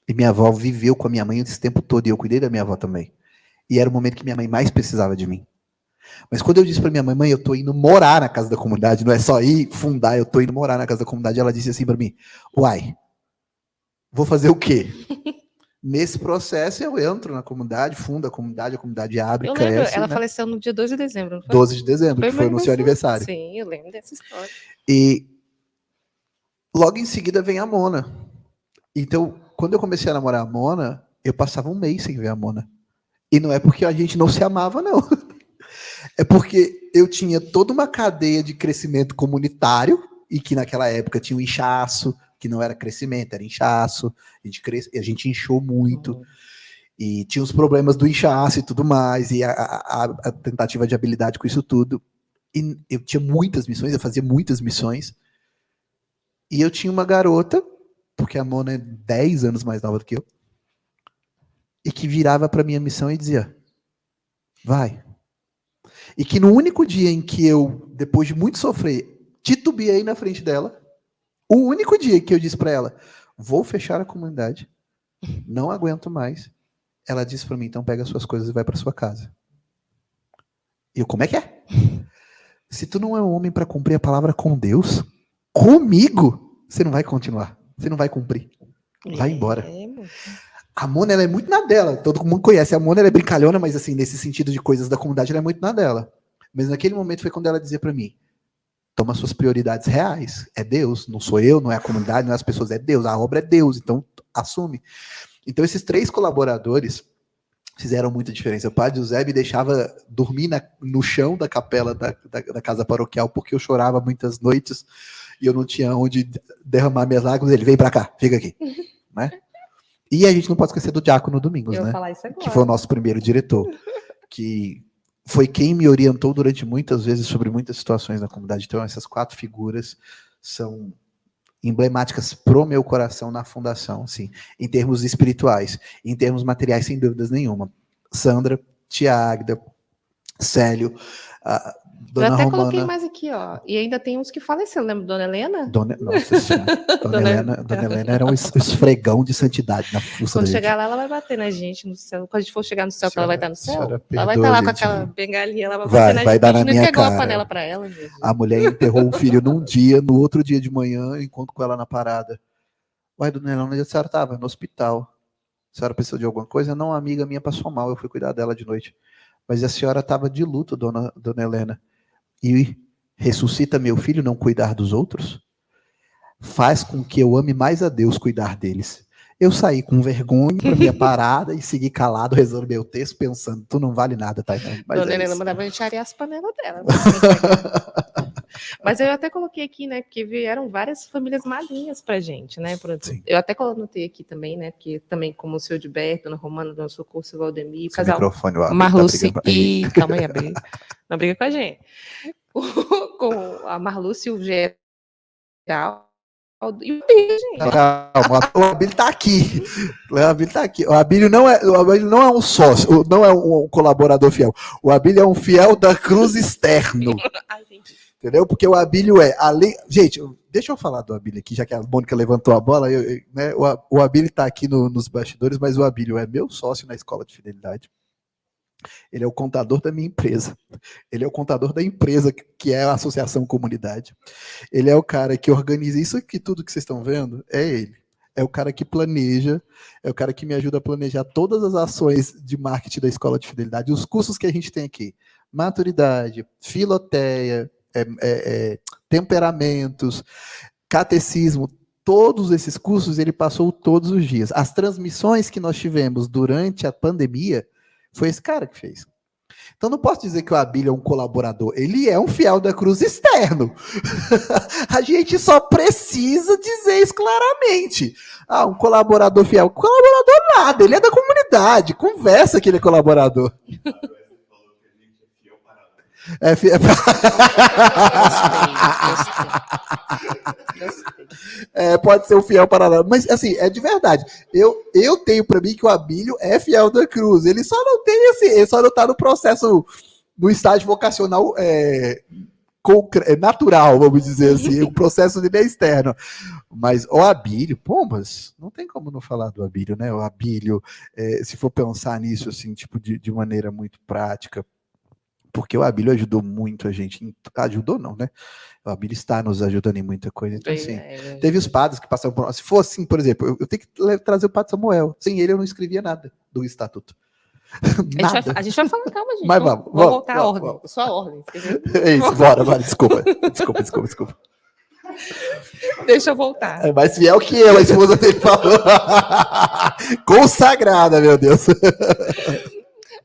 E minha avó viveu com a minha mãe esse tempo todo, e eu cuidei da minha avó também. E era o momento que minha mãe mais precisava de mim. Mas quando eu disse para minha mãe: mãe, eu tô indo morar na casa da comunidade, não é só ir fundar, eu tô indo morar na casa da comunidade, ela disse assim para mim: uai, vou fazer o quê? Nesse processo eu entro na comunidade, fundo a comunidade abre, Eu cresce. lembro, ela né? faleceu no dia 2 de dezembro, não foi? 12 de dezembro, que foi no seu aniversário. Sim, eu lembro dessa história. E logo em seguida vem a Mona. Então, quando eu comecei a namorar a Mona, eu passava um mês sem ver a Mona. E não é porque a gente não se amava, não. É porque eu tinha toda uma cadeia de crescimento comunitário, e que naquela época tinha um inchaço, que não era crescimento, era inchaço. A gente inchou muito. E tinha os problemas do inchaço e tudo mais, e a tentativa de habilidade com isso tudo. E eu tinha muitas missões, eu fazia muitas missões. E eu tinha uma garota, porque a Mona é 10 anos mais nova do que eu, e que virava para minha missão e dizia: vai. E que no único dia em que eu, depois de muito sofrer, titubeei na frente dela, o único dia que eu disse para ela: vou fechar a comunidade, não aguento mais, ela disse para mim: então pega as suas coisas e vai para sua casa. E eu: como é que é? Se tu não é um homem para cumprir a palavra com Deus, comigo, você não vai continuar, você não vai cumprir. Vai embora. A Mona, ela é muito na dela. Todo mundo conhece. A Mona, ela é brincalhona, mas assim, nesse sentido de coisas da comunidade, ela é muito na dela. Mas naquele momento foi quando ela dizia para mim: toma suas prioridades reais. É Deus, não sou eu, não é a comunidade, não é as pessoas, é Deus. A obra é Deus, então assume. Então esses 3 colaboradores fizeram muita diferença. O Padre José me deixava dormir no chão da capela da casa paroquial, porque eu chorava muitas noites e eu não tinha onde derramar minhas lágrimas. Ele: vem para cá, fica aqui. Né? E a gente não pode esquecer do Diácono Domingos, né? Que foi o nosso primeiro diretor, que foi quem me orientou durante muitas vezes sobre muitas situações na comunidade. Então essas 4 figuras são emblemáticas pro meu coração na fundação, assim, em termos espirituais, em termos materiais, sem dúvidas nenhuma. Sandra, Tia Águida, Célio, Eu até coloquei mais aqui, ó. E ainda tem uns que faleceram, lembra Dona Helena? Nossa Senhora. Dona Helena era um esfregão de santidade na fuça da Quando gente. chegar lá, ela vai bater na gente no céu. Quando a gente for chegar no céu, que ela vai estar no céu, senhora ela vai perdoa, estar lá com gente. aquela bengalinha, ela vai Vai bater na gente. dar na A gente não minha entregou a cara. panela pra ela, meu Deus. A mulher enterrou o filho num dia, no outro dia de manhã, eu encontro com ela na parada. Uai, Dona Helena, onde a senhora estava? No hospital. A senhora precisou de alguma coisa? Não, uma amiga minha passou mal, eu fui cuidar dela de noite. Mas a senhora estava de luto, dona Helena. E ressuscita meu filho não cuidar dos outros? Faz com que eu ame mais a Deus cuidar deles. Eu saí com vergonha pra minha parada e segui calado, rezando meu texto, pensando, tu não vale nada, tá? Dona Helena mandava a gente arear as panelas dela. Mas eu até coloquei aqui, né? Porque vieram várias famílias madrinhas pra gente, né? Eu até anotei aqui também, né? Porque também, como o seu Gilberto, Dona Romana, Dona Socorro, o Valdemir, o casal microfone, o Marluce. Ih, calma aí, Abel. Não briga com a gente. Com a Marluce e o Geral. E o Abílio, gente. Calma, o Abílio tá aqui. O Abílio não é um sócio, não é um colaborador fiel. O Abílio é um fiel da cruz externo. Ai, gente. Entendeu? Porque o Abílio é, além... Gente, deixa eu falar do Abílio aqui, já que a Mônica levantou a bola, né? O Abílio tá aqui nos bastidores, mas o Abílio é meu sócio na Escola de Fidelidade. Ele é o contador da minha empresa. Ele é o contador da empresa, que é a Associação Comunidade. Ele é o cara que organiza isso aqui, tudo que vocês estão vendo, é ele. É o cara que planeja, é o cara que me ajuda a planejar todas as ações de marketing da Escola de Fidelidade, os cursos que a gente tem aqui. Maturidade, filoteia, temperamentos, catecismo, todos esses cursos ele passou todos os dias. As transmissões que nós tivemos durante a pandemia, foi esse cara que fez. Então não posso dizer que o Abílio é um colaborador, ele é um fiel da cruz externo. A gente só precisa dizer isso claramente. Ah, um colaborador fiel. Colaborador nada, ele é da comunidade, conversa que ele é colaborador. Pode ser o fiel para, mas assim, é de verdade. Eu tenho para mim que o Abílio é fiel da cruz. Ele só não tem ele só não tá no processo, no estágio vocacional natural, vamos dizer assim. O processo dele é externo. Mas o Abílio, pô, mas não tem como não falar do Abílio, né? O Abílio, se for pensar nisso assim, tipo de maneira muito prática, porque o Abílio ajudou muito a gente. Ajudou não, né? O Abílio está nos ajudando em muita coisa. Então, assim, teve os padres que passaram por nós. Se for assim, por exemplo, eu tenho que trazer o padre Samuel. Sem ele eu não escrevia nada do estatuto. A gente vai falar, calma, gente. Mas vamos voltar à ordem. Só a ordem. É isso, bora, desculpa. Desculpa. Deixa eu voltar. É mais fiel que eu, a esposa dele falou. Consagrada, meu Deus.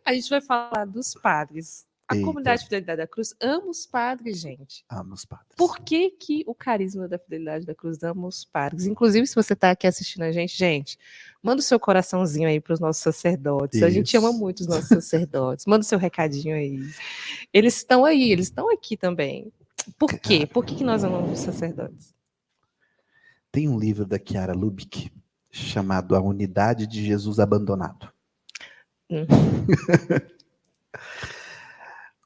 A gente vai falar dos padres. A comunidade Fidelidade da Cruz ama os padres, gente. Ama os padres. Por que o carisma da Fidelidade da Cruz ama os padres? Inclusive, se você está aqui assistindo a gente, manda o seu coraçãozinho aí para os nossos sacerdotes. Isso. A gente ama muito os nossos sacerdotes. Manda o seu recadinho aí. Eles estão aí, eles estão aqui também. Por quê? Por que nós amamos os sacerdotes? Tem um livro da Chiara Lubick chamado A Unidade de Jesus Abandonado.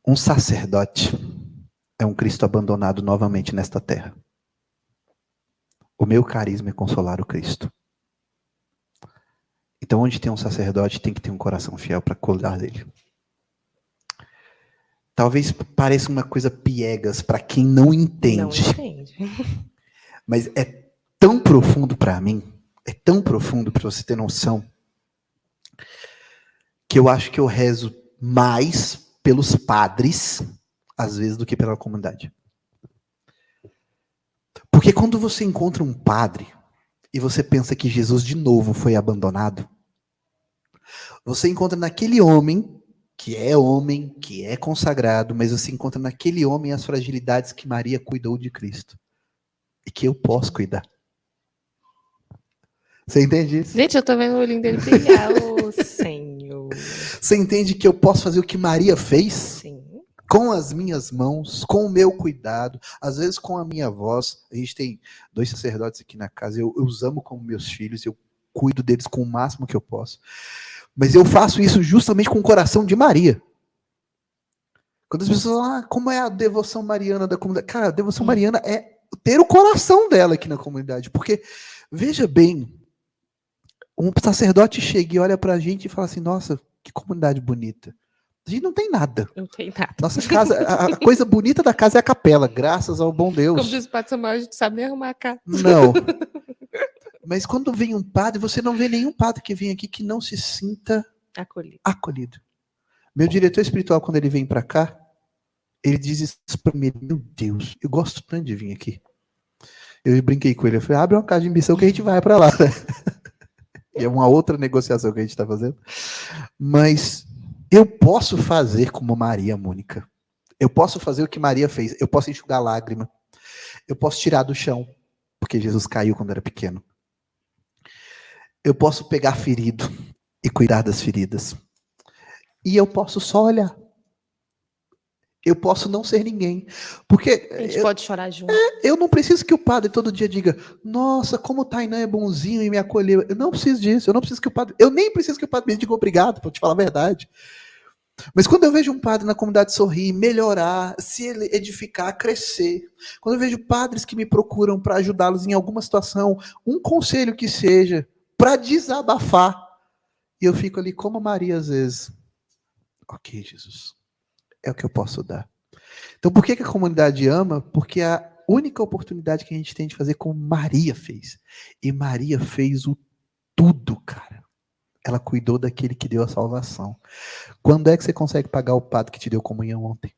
Um sacerdote é um Cristo abandonado novamente nesta terra. O meu carisma é consolar o Cristo. Então, onde tem um sacerdote, tem que ter um coração fiel para cuidar dele. Talvez pareça uma coisa piegas para quem não entende. Não entende. Mas é tão profundo para mim, é tão profundo para você ter noção, que eu acho que eu rezo mais pelos padres, às vezes, do que pela comunidade. Porque quando você encontra um padre e você pensa que Jesus de novo foi abandonado, você encontra naquele homem, que é consagrado, mas você encontra naquele homem as fragilidades que Maria cuidou de Cristo. E que eu posso cuidar. Você entende isso? Gente, eu tô vendo o olhinho dele brilhar, ô Senhor. Você entende que eu posso fazer o que Maria fez? Sim. Com as minhas mãos, com o meu cuidado, às vezes com a minha voz. A gente tem 2 sacerdotes aqui na casa, eu os amo como meus filhos, eu cuido deles com o máximo que eu posso. Mas eu faço isso justamente com o coração de Maria. Quando as pessoas falam, como é a devoção mariana da comunidade? Cara, a devoção mariana é ter o coração dela aqui na comunidade. Porque, veja bem, um sacerdote chega e olha pra gente e fala assim, nossa, que comunidade bonita. A gente não tem nada. Não tem nada. Nossa casa, a coisa bonita da casa é a capela, graças ao bom Deus. Como diz o Padre Samuel, a gente sabe nem arrumar a casa. Não. Mas quando vem um padre, você não vê nenhum padre que vem aqui que não se sinta acolhido. Meu diretor espiritual, quando ele vem para cá, ele diz isso para mim, meu Deus, eu gosto tanto de vir aqui. Eu brinquei com ele, eu falei, abre uma casa de missão que a gente vai para lá. E é uma outra negociação que a gente está fazendo. Mas eu posso fazer como Maria, Mônica. Eu posso fazer o que Maria fez. Eu posso enxugar lágrima. Eu posso tirar do chão, porque Jesus caiu quando era pequeno. Eu posso pegar ferido e cuidar das feridas. E eu posso só olhar. Eu posso não ser ninguém. Porque A gente pode chorar junto. eu não preciso que o padre todo dia diga, nossa, como o Tainan é bonzinho e me acolheu. Eu não preciso disso. Eu nem preciso que o padre me diga obrigado, para te falar a verdade. Mas quando eu vejo um padre na comunidade sorrir, melhorar, se ele edificar, crescer, quando eu vejo padres que me procuram para ajudá-los em alguma situação, um conselho que seja, para desabafar, e eu fico ali como Maria às vezes. Ok, Jesus, é o que eu posso dar. Então por que a comunidade ama? Porque é a única oportunidade que a gente tem de fazer como Maria fez. E Maria fez o tudo, cara. Ela cuidou daquele que deu a salvação. Quando é que você consegue pagar o padre que te deu comunhão ontem?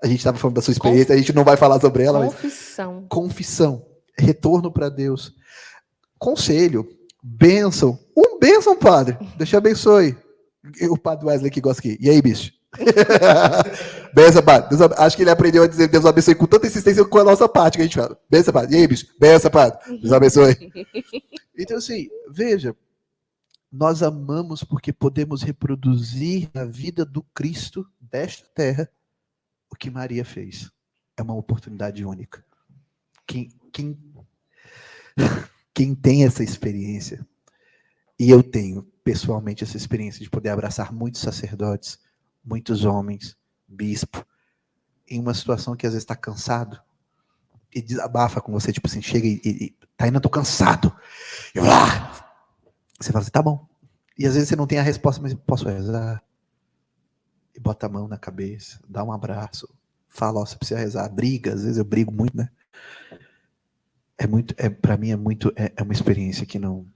A gente estava falando da sua experiência, a gente não vai falar sobre ela. Confissão. Mas confissão. Retorno para Deus. Conselho. Bênção. Bênção, padre. Deus te abençoe. O padre Wesley que gosta aqui. E aí, bicho? Bênção, padre. Acho que ele aprendeu a dizer Deus abençoe com tanta insistência com a nossa parte que a gente fala. Bênção, padre. E aí, bicho? Bênção, padre. Deus abençoe. Então, assim, veja. Nós amamos porque podemos reproduzir na vida do Cristo desta terra o que Maria fez. É uma oportunidade única. Quem tem essa experiência, e eu tenho pessoalmente essa experiência de poder abraçar muitos sacerdotes, muitos homens, bispo, em uma situação que às vezes está cansado, e desabafa com você, tipo assim, chega e tá indo, eu tô cansado. Eu lá. Você fala assim, tá bom. E às vezes você não tem a resposta, mas posso rezar. E bota a mão na cabeça, dá um abraço, fala, ó, você precisa rezar. Briga, às vezes eu brigo muito, né? Pra mim é uma experiência que não...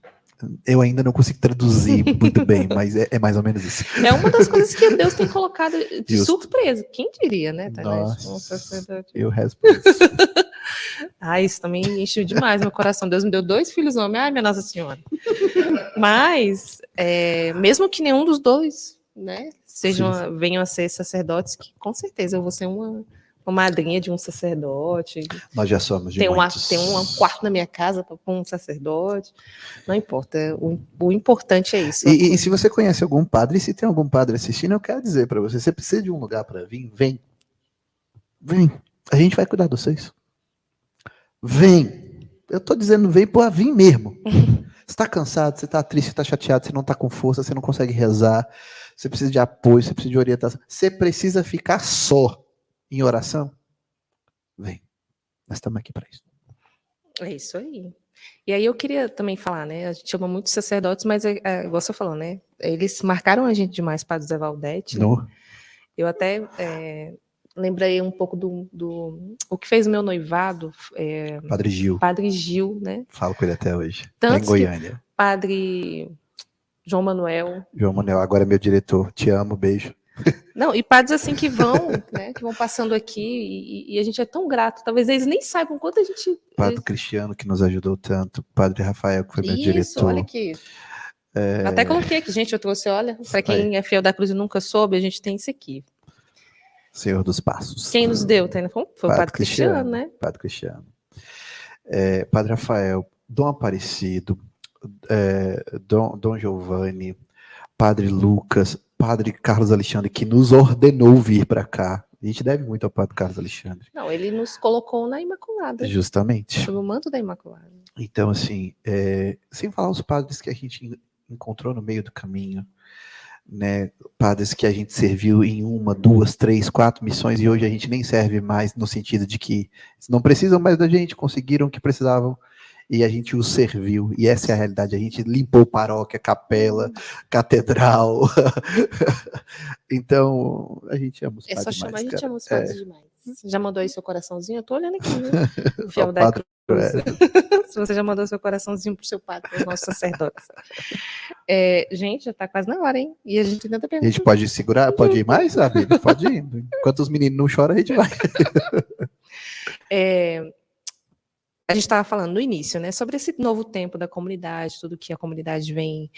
Eu ainda não consigo traduzir muito bem, mas é mais ou menos isso. É uma das coisas que Deus tem colocado de Justo. surpresa. Quem diria, né, Nossa, um sacerdote. eu rezo por isso. Isso também encheu demais meu coração. Deus me deu 2 filhos homens. Ai, minha Nossa Senhora. Mas, mesmo que nenhum dos dois, né, venham a ser sacerdotes, que com certeza eu vou ser uma madrinha de um sacerdote. Nós já somos de muitos. Tem um quarto na minha casa com um sacerdote. Não importa. O importante é isso. E se você conhece algum padre, e se tem algum padre assistindo, eu quero dizer para você, você precisa de um lugar para vir, vem. Vem. A gente vai cuidar de vocês. Vem. Eu tô dizendo vem por vir mesmo. Você está cansado, você está triste, você está chateado, você não está com força, você não consegue rezar, você precisa de apoio, você precisa de orientação. Você precisa ficar só em oração? Vem. Nós estamos aqui para isso. É isso aí. E aí eu queria também falar, né? A gente chama muitos sacerdotes, mas igual você falou, né? Eles marcaram a gente demais, Padre José Valdete. Né? Eu até lembrei um pouco o que fez o meu noivado. Padre Gil. Padre Gil, né? Falo com ele até hoje. Tanto em Goiânia. Padre João Manuel. João Manuel, agora é meu diretor. Te amo, beijo. Não, e padres assim que vão, né, que vão passando aqui, e a gente é tão grato, talvez eles nem saibam quanto a gente... Padre Cristiano, que nos ajudou tanto, Padre Rafael, que foi meu diretor. Olha aqui. Até coloquei aqui, gente, eu trouxe, olha, para quem é fiel da cruz e nunca soube, a gente tem isso aqui. Senhor dos Passos. Quem nos deu, foi o Padre Cristiano, né? Padre Cristiano. Padre Rafael, Dom Aparecido, Dom Giovanni, Padre Lucas, Padre Carlos Alexandre, que nos ordenou vir para cá. A gente deve muito ao Padre Carlos Alexandre. Não, ele nos colocou na Imaculada. Justamente. Sob o manto da Imaculada. Então, assim, sem falar os padres que a gente encontrou no meio do caminho, né, padres que a gente serviu em 1, 2, 3, 4 missões e hoje a gente nem serve mais no sentido de que não precisam mais da gente, conseguiram o que precisavam e a gente os serviu. E essa é a realidade. A gente limpou paróquia, capela, catedral. Então, a gente ama os É só padres chamar, demais, a gente cara. ama os padres demais. Você já mandou aí seu coraçãozinho? Eu tô olhando aqui, viu? O O fiel da padre, cruz. Se você já mandou seu coraçãozinho pro seu padre, pro nosso sacerdote. Gente, já tá quase na hora, hein? E a gente ainda tá a perguntando. gente pode segurar? Pode ir mais, sabe? Pode ir. Enquanto os meninos não choram, a gente vai. A gente estava falando no início, né, sobre esse novo tempo da comunidade, tudo que a comunidade vem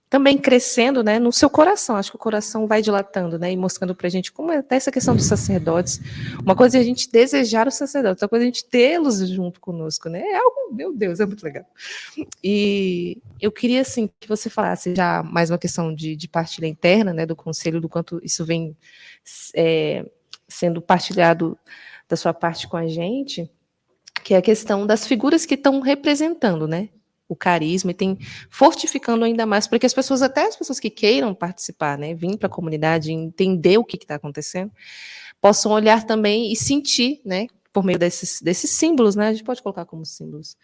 também crescendo, né, no seu coração. Acho que o coração vai dilatando, né, e mostrando para a gente como é até essa questão dos sacerdotes. Uma coisa é a gente desejar os sacerdotes, outra coisa é a gente tê-los junto conosco, né? É algo, meu Deus, é muito legal. E eu queria, assim, que você falasse já mais uma questão de partilha interna, né, do conselho, do quanto isso vem sendo partilhado da sua parte com a gente, que é a questão das figuras que estão representando, né, o carisma e tem fortificando ainda mais para que as pessoas, até as pessoas que queiram participar, né, vir para a comunidade, entender o que está acontecendo, possam olhar também e sentir, né, por meio desses símbolos, né, a gente pode colocar como símbolos,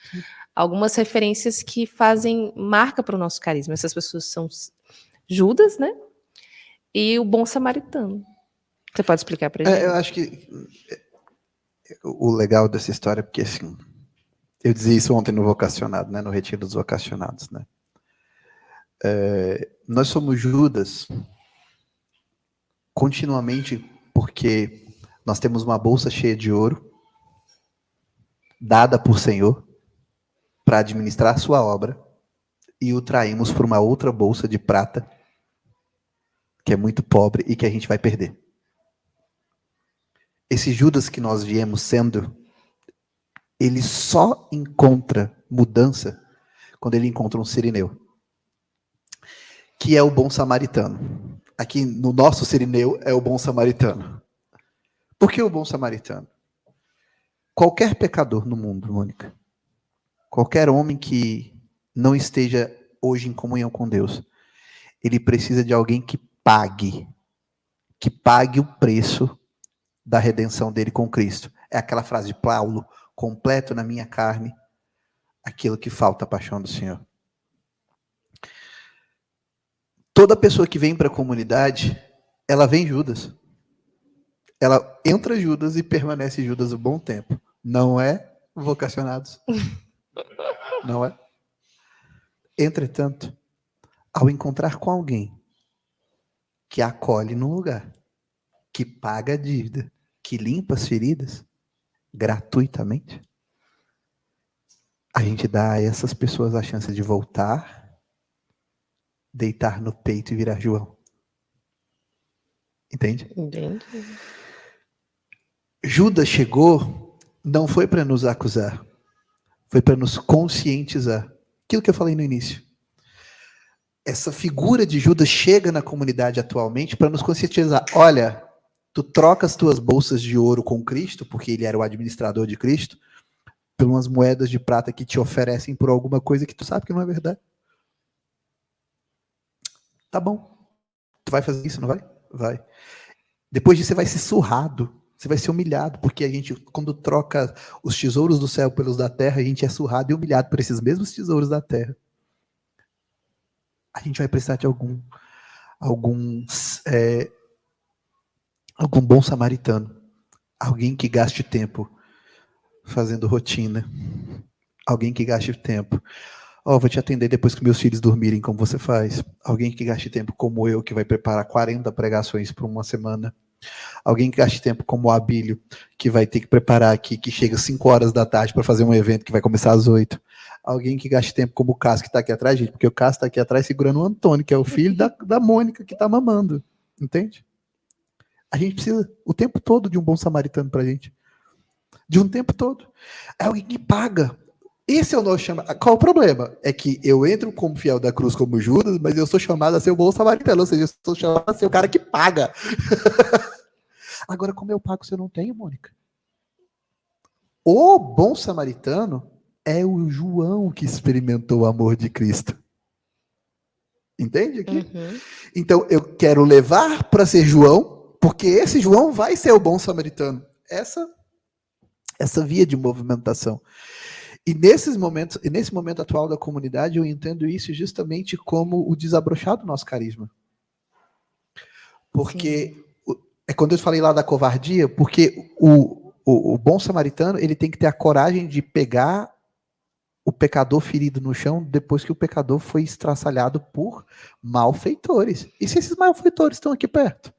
algumas referências que fazem marca para o nosso carisma. Essas pessoas são Judas, né, e o bom samaritano. Você pode explicar para a gente? Eu acho que o legal dessa história, porque assim, eu dizia isso ontem no vocacionado, né, no retiro dos vocacionados, né? Nós somos Judas continuamente porque nós temos uma bolsa cheia de ouro dada por Senhor para administrar a sua obra e o traímos por uma outra bolsa de prata que é muito pobre e que a gente vai perder. Esse Judas que nós viemos sendo, ele só encontra mudança quando ele encontra um sirineu, que é o bom samaritano. Aqui no nosso sirineu é o bom samaritano. Por que o bom samaritano? Qualquer pecador no mundo, Mônica, qualquer homem que não esteja hoje em comunhão com Deus, ele precisa de alguém que pague o preço da redenção dele com Cristo. É aquela frase de Paulo, completo na minha carne aquilo que falta a paixão do Senhor. Toda pessoa que vem para a comunidade, ela vem Judas. Ela entra Judas e permanece Judas um bom tempo. Não é, vocacionados? Não é? Entretanto, ao encontrar com alguém que acolhe num lugar, que paga a dívida, que limpa as feridas, gratuitamente, a gente dá a essas pessoas a chance de voltar, deitar no peito e virar João. Entende? Entende? Judas chegou, não foi para nos acusar, foi para nos conscientizar. Aquilo que eu falei no início. Essa figura de Judas chega na comunidade atualmente para nos conscientizar. Olha, tu troca as tuas bolsas de ouro com Cristo, porque ele era o administrador de Cristo, por umas moedas de prata que te oferecem por alguma coisa que tu sabe que não é verdade. Tá bom. Tu vai fazer isso, não vai? Vai. Depois disso você vai ser surrado. Você vai ser humilhado, porque a gente, quando troca os tesouros do céu pelos da terra, a gente é surrado e humilhado por esses mesmos tesouros da terra. A gente vai precisar de algum bom samaritano. Alguém que gaste tempo fazendo rotina. Alguém que gaste tempo. Vou te atender depois que meus filhos dormirem, como você faz. Alguém que gaste tempo como eu, que vai preparar 40 pregações por uma semana. Alguém que gaste tempo como o Abílio, que vai ter que preparar aqui, que chega às 5 horas da tarde para fazer um evento que vai começar às 8. Alguém que gaste tempo como o Cássio, que está aqui atrás, gente, porque o Cássio está aqui atrás segurando o Antônio, que é o filho da Mônica, que está mamando. Entende? A gente precisa o tempo todo de um bom samaritano para a gente. De um tempo todo. É alguém que paga. Esse é o nosso chamado. Qual o problema? É que eu entro como fiel da cruz, como Judas, mas eu sou chamado a ser o bom samaritano, ou seja, eu sou chamado a ser o cara que paga. Agora, como eu pago se eu não tenho, Mônica? O bom samaritano é o João que experimentou o amor de Cristo. Entende aqui? Uhum. Então, eu quero levar para ser João, porque esse João vai ser o bom samaritano. Essa via de movimentação. E nesses momentos, e nesse momento atual da comunidade, eu entendo isso justamente como o desabrochar do nosso carisma. Porque, é quando eu falei lá da covardia, porque o bom samaritano, ele tem que ter a coragem de pegar o pecador ferido no chão depois que o pecador foi estraçalhado por malfeitores. E se esses malfeitores estão aqui perto?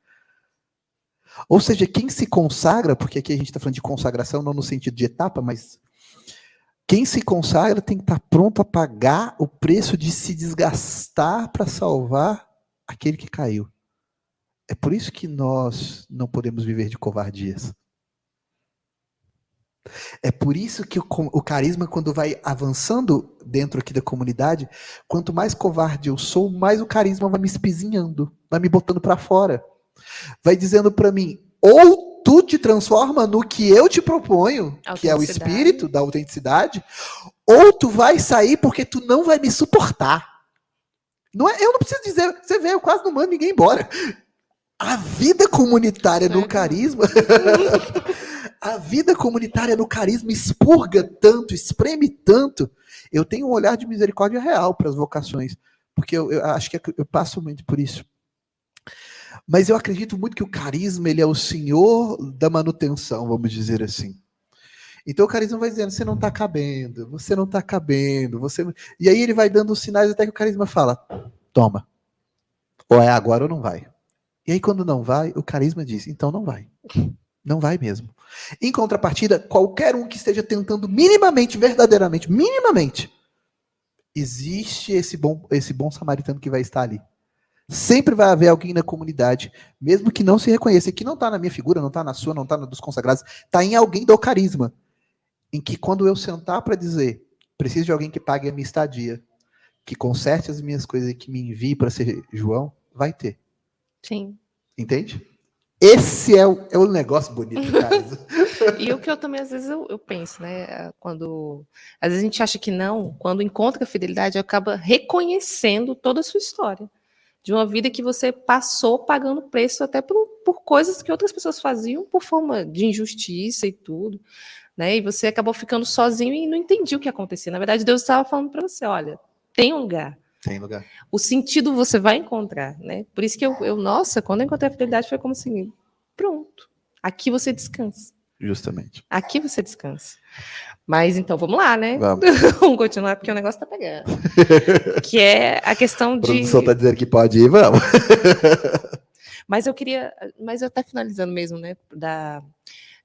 Ou seja, quem se consagra, porque aqui a gente está falando de consagração não no sentido de etapa, mas quem se consagra tem que estar pronto a pagar o preço de se desgastar para salvar aquele que caiu. É por isso que nós não podemos viver de covardias. É por isso que o carisma, quando vai avançando dentro aqui da comunidade, quanto mais covarde eu sou, mais o carisma vai me espizinhando, vai me botando para fora. Vai dizendo para mim, ou tu te transforma no que eu te proponho, que é o espírito da autenticidade, ou tu vai sair porque tu não vai me suportar. Não é, eu não preciso dizer, você vê, eu quase não mando ninguém embora. A vida comunitária no carisma... A vida comunitária no carisma expurga tanto, espreme tanto. Eu tenho um olhar de misericórdia real para as vocações, porque eu acho que eu passo muito por isso. Mas eu acredito muito que o carisma, ele é o senhor da manutenção, vamos dizer assim. Então o carisma vai dizendo, você não está cabendo, você não está cabendo, você... E aí ele vai dando os sinais até que o carisma fala, toma, ou é agora ou não vai. E aí quando não vai, o carisma diz, então não vai. Não vai mesmo. Em contrapartida, qualquer um que esteja tentando minimamente, verdadeiramente, minimamente, existe esse bom samaritano que vai estar ali. Sempre vai haver alguém na comunidade, mesmo que não se reconheça, que não está na minha figura, não está na sua, não está na dos consagrados, está em alguém do carisma, em que quando eu sentar para dizer, preciso de alguém que pague a minha estadia, que conserte as minhas coisas e que me envie para ser João, vai ter. Sim. Entende? Esse é o negócio bonito, cara. E o que eu também, às vezes, eu penso, né? Quando às vezes a gente acha que não, quando encontra a fidelidade, acaba reconhecendo toda a sua história. De uma vida que você passou pagando preço até por coisas que outras pessoas faziam por forma de injustiça e tudo. Né? E você acabou ficando sozinho e não entendia o que acontecia. Na verdade, Deus estava falando para você, olha, tem um lugar. Tem lugar. O sentido você vai encontrar, né? Por isso que nossa, quando eu encontrei a fidelidade foi como assim, pronto, aqui você descansa. Justamente. Aqui você descansa. Mas então, vamos lá, né? Vamos. Vamos continuar, porque o negócio tá pegando. Que é a questão de... A produção tá dizendo que pode ir, vamos. Mas eu até finalizando mesmo, né?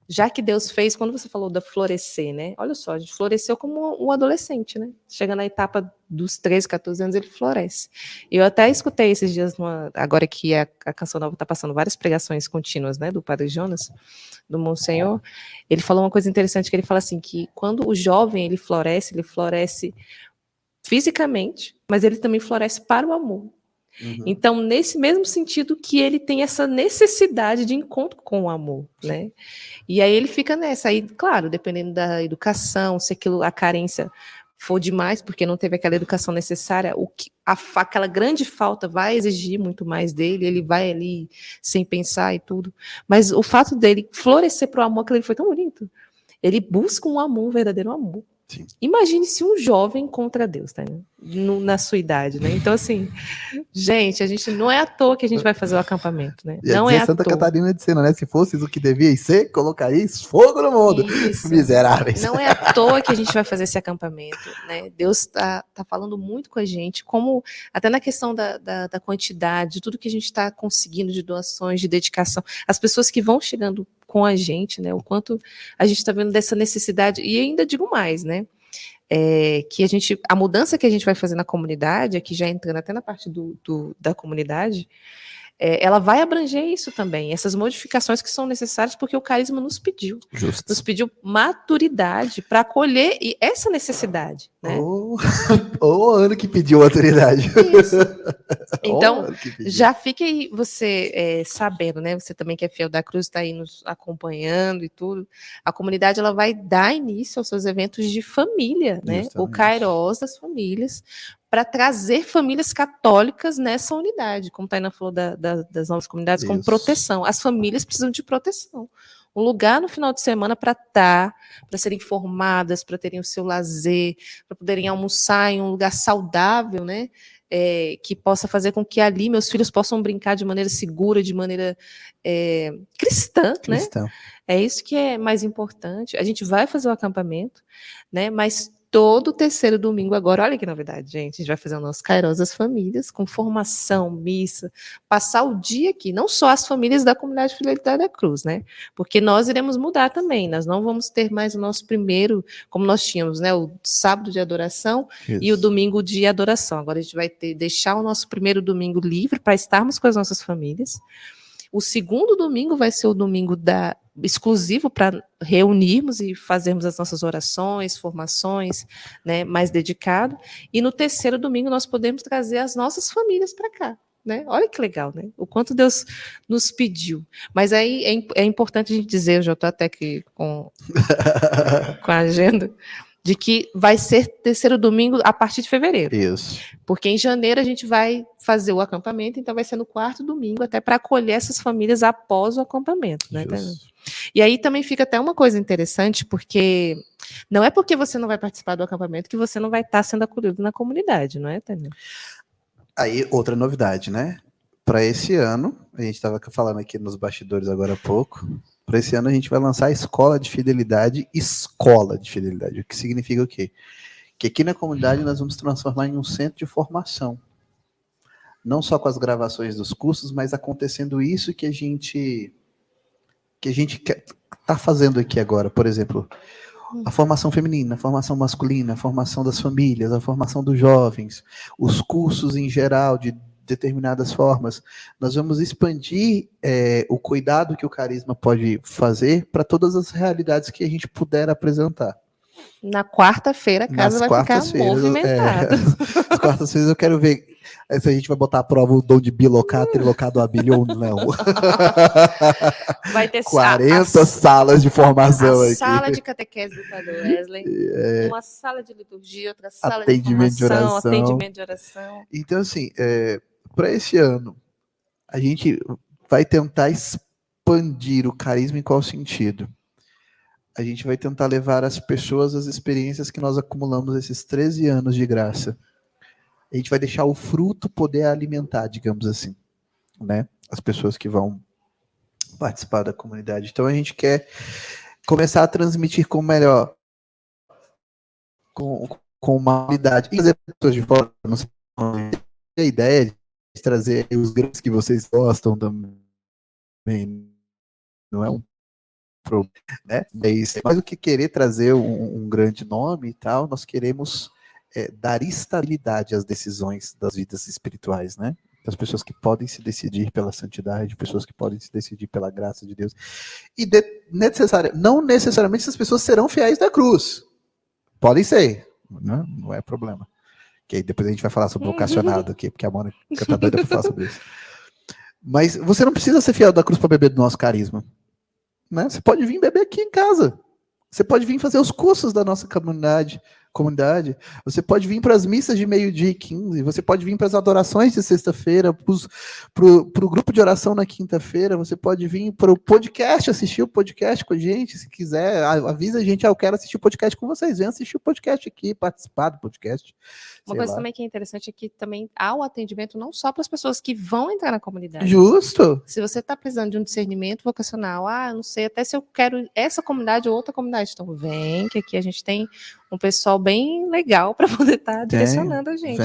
Já que Deus fez, quando você falou da florescer, né? Olha só, a gente floresceu como um adolescente, né? Chega na etapa dos 13, 14 anos, ele floresce. Eu até escutei esses dias, agora que a Canção Nova está passando várias pregações contínuas, né? Do Padre Jonas, do Monsenhor. Ele falou uma coisa interessante, que ele fala assim, que quando o jovem ele floresce fisicamente, mas ele também floresce para o amor. Uhum. Então, nesse mesmo sentido que ele tem essa necessidade de encontro com o amor, né? E aí ele fica nessa. Aí, claro, dependendo da educação, se a carência for demais, porque não teve aquela educação necessária, aquela grande falta vai exigir muito mais dele, ele vai ali sem pensar e tudo. Mas o fato dele florescer para o amor, aquilo foi tão bonito. Ele busca um amor, um verdadeiro amor. Sim. Imagine se um jovem encontra Deus, tá, né? Na sua idade, né? Então, assim, gente, a gente não é à toa que a gente vai fazer o acampamento, né? Não é à Santa toa. Catarina de Sena, né? Se fosseis o que deviam ser, colocaríeis fogo no mundo. Isso. Miseráveis. Não é à toa que a gente vai fazer esse acampamento, né? Deus tá falando muito com a gente, como até na questão da quantidade, de tudo que a gente está conseguindo de doações, de dedicação, as pessoas que vão chegando com a gente, né? O quanto a gente está vendo dessa necessidade, e ainda digo mais, né? Que a mudança que a gente vai fazer na comunidade, aqui já entrando até na parte da comunidade, ela vai abranger isso também, essas modificações que são necessárias, porque o carisma nos pediu. Justo. Nos pediu maturidade para acolher essa necessidade. Né? O ano que pediu maturidade. Isso. Então, já fique aí você sabendo, né? Você também que é fiel da cruz, está aí nos acompanhando e tudo. A comunidade ela vai dar início aos seus eventos de família, né? O Kairos das famílias, para trazer famílias católicas nessa unidade, como a Tainá falou das novas comunidades, como Isso. proteção. As famílias precisam de proteção. Um lugar no final de semana para estar, para serem formadas, para terem o seu lazer, para poderem almoçar em um lugar saudável, né? Que possa fazer com que ali meus filhos possam brincar de maneira segura, de maneira cristã, né? Cristão. É isso que é mais importante. A gente vai fazer o acampamento, né? Mas todo terceiro domingo agora, olha que novidade, gente. A gente vai fazer o nosso Kairos das Famílias, com formação, missa, passar o dia aqui, não só as famílias da comunidade Fidelidade da Cruz, né? Porque nós iremos mudar também. Nós não vamos ter mais o nosso primeiro, como nós tínhamos, né? O sábado de adoração e o domingo de adoração. Agora a gente vai deixar o nosso primeiro domingo livre para estarmos com as nossas famílias. O segundo domingo vai ser o domingo exclusivo para reunirmos e fazermos as nossas orações, formações, né, mais dedicado. E no terceiro domingo nós podemos trazer as nossas famílias para cá. Né? Olha que legal, né? O quanto Deus nos pediu. Mas aí é importante a gente dizer, eu já estou até aqui com a agenda, de que vai ser terceiro domingo a partir de fevereiro. Isso. Porque em janeiro a gente vai fazer o acampamento, então vai ser no quarto domingo, até para acolher essas famílias após o acampamento. Né? E aí também fica até uma coisa interessante, porque não é porque você não vai participar do acampamento que você não vai estar sendo acolhido na comunidade, não é, Tânia? Aí, outra novidade, né? Para esse ano, a gente estava falando aqui nos bastidores agora há pouco, para esse ano a gente vai lançar a Escola de Fidelidade, o que significa o quê? Que aqui na comunidade nós vamos transformar em um centro de formação. Não só com as gravações dos cursos, mas acontecendo isso que a gente está fazendo aqui agora. Por exemplo, a formação feminina, a formação masculina, a formação das famílias, a formação dos jovens, os cursos em geral de determinadas formas. Nós vamos expandir o cuidado que o Carisma pode fazer para todas as realidades que a gente puder apresentar. Na quarta-feira a casa vai ficar movimentada. Nas quartas-feiras eu quero ver se a gente vai botar à prova o dom de bilocar, trilocar do Abílio ou não. Vai ter 40 salas de formação aqui. Sala de catequese do Padre Wesley, uma sala de liturgia, outra sala atendimento de formação, atendimento de oração. Então, assim, para esse ano, a gente vai tentar expandir o Carisma em qual sentido? A gente vai tentar levar as pessoas as experiências que nós acumulamos esses 13 anos de graça. A gente vai deixar o fruto poder alimentar, digamos assim, né? As pessoas que vão participar da comunidade. Então a gente quer começar a transmitir com melhor, com uma qualidade. E fazer pessoas de fora, não sei, a ideia de trazer os grandes que vocês gostam também. Não é um problema, né? Mais do que querer trazer um grande nome e tal, nós queremos dar estabilidade às decisões das vidas espirituais, né? Das pessoas que podem se decidir pela santidade, pessoas que podem se decidir pela graça de Deus. E não necessariamente essas pessoas serão fiéis da cruz. Podem ser, né? Não é problema. Que aí depois a gente vai falar sobre vocacionado aqui, porque a Mônica tá doida para falar sobre isso. Mas você não precisa ser fiel da cruz para beber do nosso carisma. Né? Você pode vir beber aqui em casa. Você pode vir fazer os cursos da nossa comunidade. Você pode vir para as missas de meio-dia e 15. Você pode vir para as adorações de sexta-feira, para o grupo de oração na quinta-feira. Você pode vir para o podcast, assistir o podcast com a gente, se quiser. Avisa a gente, eu quero assistir o podcast com vocês. Vem assistir o podcast aqui, participar do podcast. Uma coisa também que é interessante é que também há o atendimento não só para as pessoas que vão entrar na comunidade. Justo. Se você está precisando de um discernimento vocacional, eu não sei até se eu quero essa comunidade ou outra comunidade. Então vem, que aqui a gente tem um pessoal bem legal para poder estar direcionando a gente.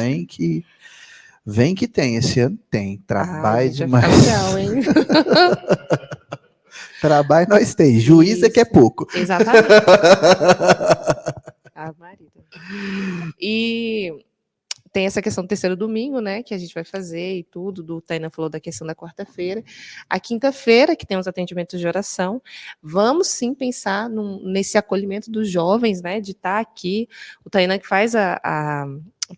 Vem que tem. Esse ano tem. Trabalho demais. Legal, hein? Trabalho nós tem. Juiz é que é pouco. Exatamente. Marido. E tem essa questão do terceiro domingo, né, que a gente vai fazer e tudo, do Tainá falou da questão da quarta-feira. A quinta-feira, que tem os atendimentos de oração, vamos sim pensar nesse acolhimento dos jovens, né, de estar aqui. O Tainá que faz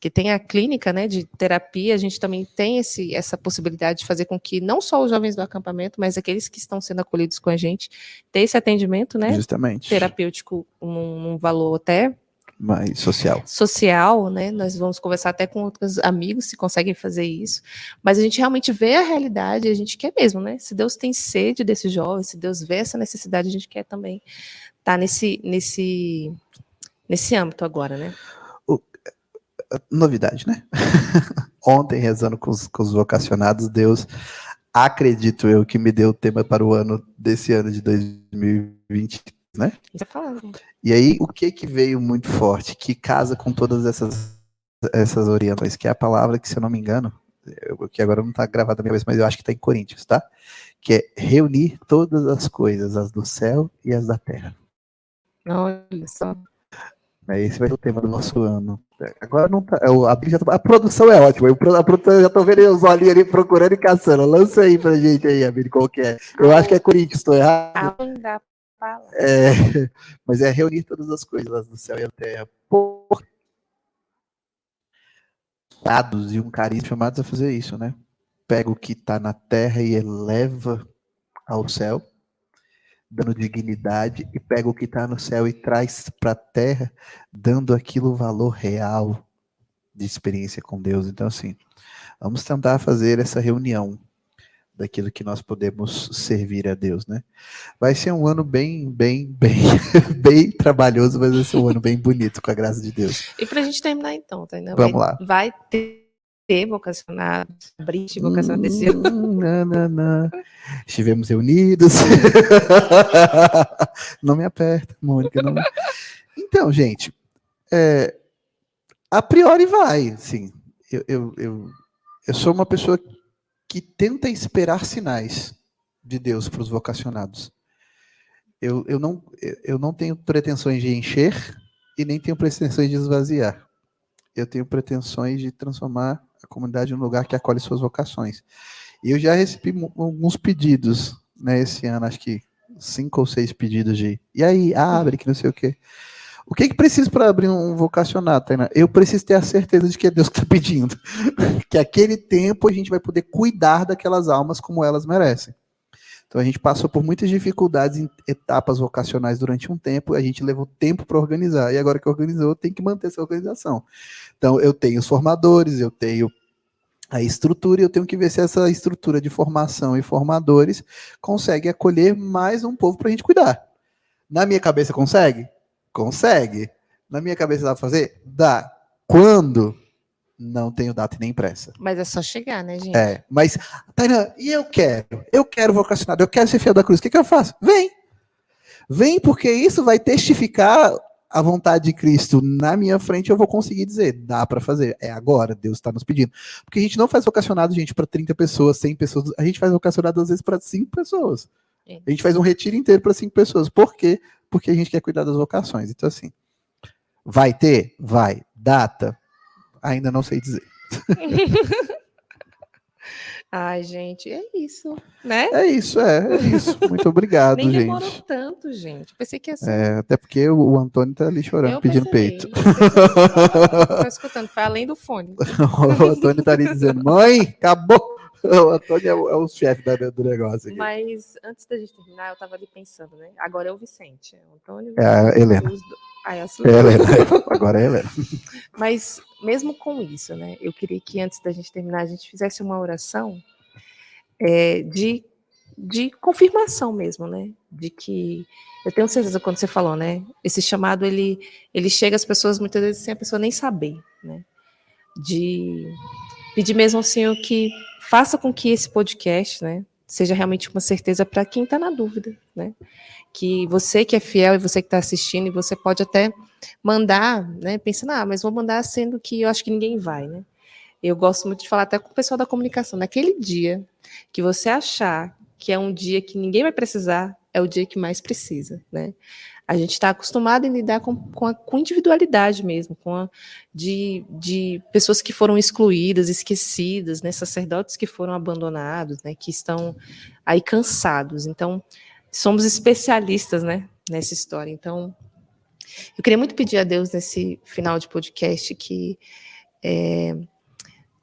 que tem a clínica, né, de terapia, a gente também tem essa possibilidade de fazer com que não só os jovens do acampamento, mas aqueles que estão sendo acolhidos com a gente, ter esse atendimento, né, justamente, terapêutico, um valor até mais social. social, né? Nós vamos conversar até com outros amigos se conseguem fazer isso, mas a gente realmente vê a realidade, a gente quer mesmo, né? Se Deus tem sede desse jovem, se Deus vê essa necessidade, a gente quer também estar nesse âmbito agora, né? Novidade, né? Ontem, rezando com os vocacionados, Deus, acredito eu, que me deu o tema para o ano desse ano de 2020, né? Isso é falando. E aí, o que veio muito forte, que casa com todas essas orientações, que é a palavra que, se eu não me engano, que agora não está gravada na minha cabeça, mas eu acho que está em Coríntios, tá? Que é reunir todas as coisas, as do céu e as da terra. Olha só. Esse vai ser o tema do nosso ano. Agora não tá. A produção é ótima. A produção, eu já tô vendo os olhinhos ali procurando e caçando. Lança aí pra gente aí, Abílio, qual que é. Eu acho que é Coríntios, estou errado. Mas é reunir todas as coisas do céu e da terra. Por dados e um carinho chamados a fazer isso, né? Pega o que está na terra e eleva ao céu, dando dignidade, e pega o que está no céu e traz para a terra, dando aquilo valor real de experiência com Deus. Então, assim, vamos tentar fazer essa reunião daquilo que nós podemos servir a Deus, né? Vai ser um ano bem bem trabalhoso, mas vai ser um ano bem bonito, com a graça de Deus. E pra gente terminar então, tá? Vamos lá. Vai ter vocacionados, brinde vocacionado desse ano. Não. Estivemos reunidos. Não me aperta, Mônica. Não. Então, gente, a priori vai, sim. Eu sou uma pessoa que tenta esperar sinais de Deus para os vocacionados. Eu não tenho pretensões de encher e nem tenho pretensões de esvaziar. Eu tenho pretensões de transformar a comunidade num lugar que acolhe suas vocações. E eu já recebi alguns pedidos, né, esse ano, acho que 5 ou 6 pedidos de, e aí, abre, que não sei o quê. O que precisa para abrir um vocacionado, Tainá? Eu preciso ter a certeza de que é Deus que está pedindo. Que aquele tempo a gente vai poder cuidar daquelas almas como elas merecem. Então a gente passou por muitas dificuldades em etapas vocacionais durante um tempo, a gente levou tempo para organizar, e agora que organizou, tem que manter essa organização. Então eu tenho os formadores, eu tenho a estrutura, e eu tenho que ver se essa estrutura de formação e formadores consegue acolher mais um povo para a gente cuidar. Na minha cabeça consegue? Consegue. Na minha cabeça dá para fazer? Dá. Quando? Não tenho data e nem pressa. Mas é só chegar, né, gente? Mas, Tainá, e eu quero vocacionado, eu quero ser fiel da cruz, o que eu faço? Vem, porque isso vai testificar a vontade de Cristo na minha frente, eu vou conseguir dizer, dá para fazer, é agora, Deus está nos pedindo. Porque a gente não faz vocacionado, gente, para 30 pessoas, 100 pessoas, a gente faz vocacionado às vezes para 5 pessoas. A gente faz um retiro inteiro para 5 pessoas. Por quê? Porque a gente quer cuidar das vocações. Então, assim, vai ter? Vai. Data? Ainda não sei dizer. Ai, gente, é isso, né? É isso. Muito obrigado, Nem gente. demorou tanto, gente. Pensei que ia ser. Até porque o Antônio tá ali chorando, pedindo peito. Tô escutando, foi além do fone. O Antônio tá ali dizendo, mãe, acabou. O Antônio é o chefe do negócio aqui. Mas antes da gente terminar, eu tava ali pensando, né? Agora é o Vicente. O Antônio. É a Helena. É a Helena. Agora é a Helena. Mas mesmo com isso, né? Eu queria que antes da gente terminar, a gente fizesse uma oração de confirmação mesmo, né? De que eu tenho certeza quando você falou, né? Esse chamado ele chega às pessoas muitas vezes sem a pessoa nem saber, né? De pedir mesmo ao Senhor que faça com que esse podcast, né, seja realmente uma certeza para quem está na dúvida, né? Que você que é fiel e você que está assistindo, e você pode até mandar, né? Pensando, mas vou mandar sendo que eu acho que ninguém vai, né? Eu gosto muito de falar até com o pessoal da comunicação. Naquele dia que você achar que é um dia que ninguém vai precisar, é o dia que mais precisa, né? A gente está acostumado em lidar com individualidade mesmo, de pessoas que foram excluídas, esquecidas, né? Sacerdotes que foram abandonados, né? Que estão aí cansados. Então, somos especialistas, né? Nessa história. Então, eu queria muito pedir a Deus nesse final de podcast que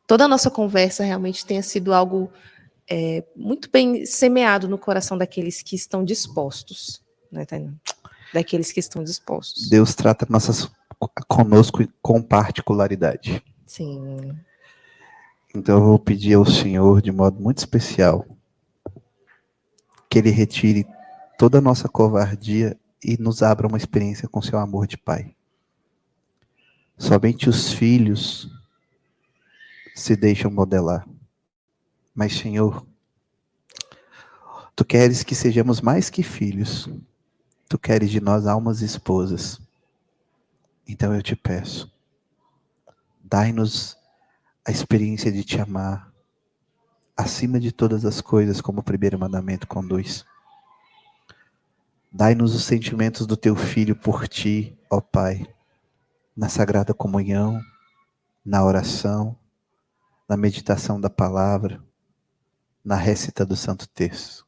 toda a nossa conversa realmente tenha sido algo muito bem semeado no coração daqueles que estão dispostos, né, Tainá? Daqueles que estão dispostos. Deus trata nossas conosco com particularidade. Sim. Então eu vou pedir ao Senhor, de modo muito especial, que Ele retire toda a nossa covardia e nos abra uma experiência com seu amor de Pai. Somente os filhos se deixam modelar. Mas, Senhor, Tu queres que sejamos mais que filhos. Tu queres de nós almas esposas. Então eu te peço, dai-nos a experiência de te amar acima de todas as coisas, como o primeiro mandamento conduz. Dai-nos os sentimentos do teu Filho por ti, ó Pai, na sagrada comunhão, na oração, na meditação da palavra, na récita do Santo Texto.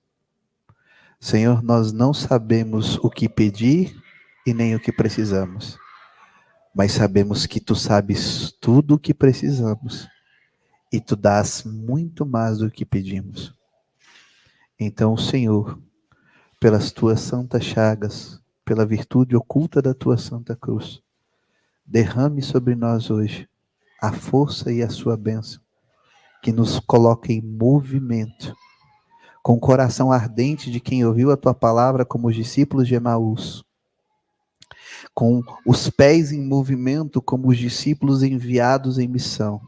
Senhor, nós não sabemos o que pedir e nem o que precisamos, mas sabemos que Tu sabes tudo o que precisamos e Tu dás muito mais do que pedimos. Então, Senhor, pelas Tuas santas chagas, pela virtude oculta da Tua santa cruz, derrame sobre nós hoje a força e a Sua bênção, que nos coloque em movimento, com o coração ardente de quem ouviu a Tua palavra como os discípulos de Emaús, com os pés em movimento como os discípulos enviados em missão,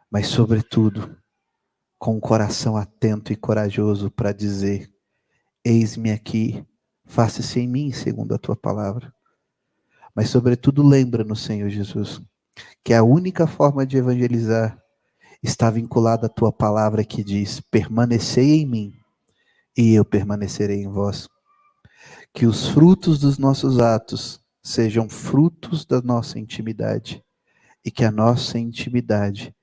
mas sobretudo com o coração atento e corajoso para dizer: eis-me aqui, faça-se em mim segundo a Tua palavra. Mas sobretudo lembra-nos, Senhor Jesus, que a única forma de evangelizar está vinculada à Tua palavra que diz: permanecei em mim e eu permanecerei em vós. Que os frutos dos nossos atos sejam frutos da nossa intimidade e que a nossa intimidade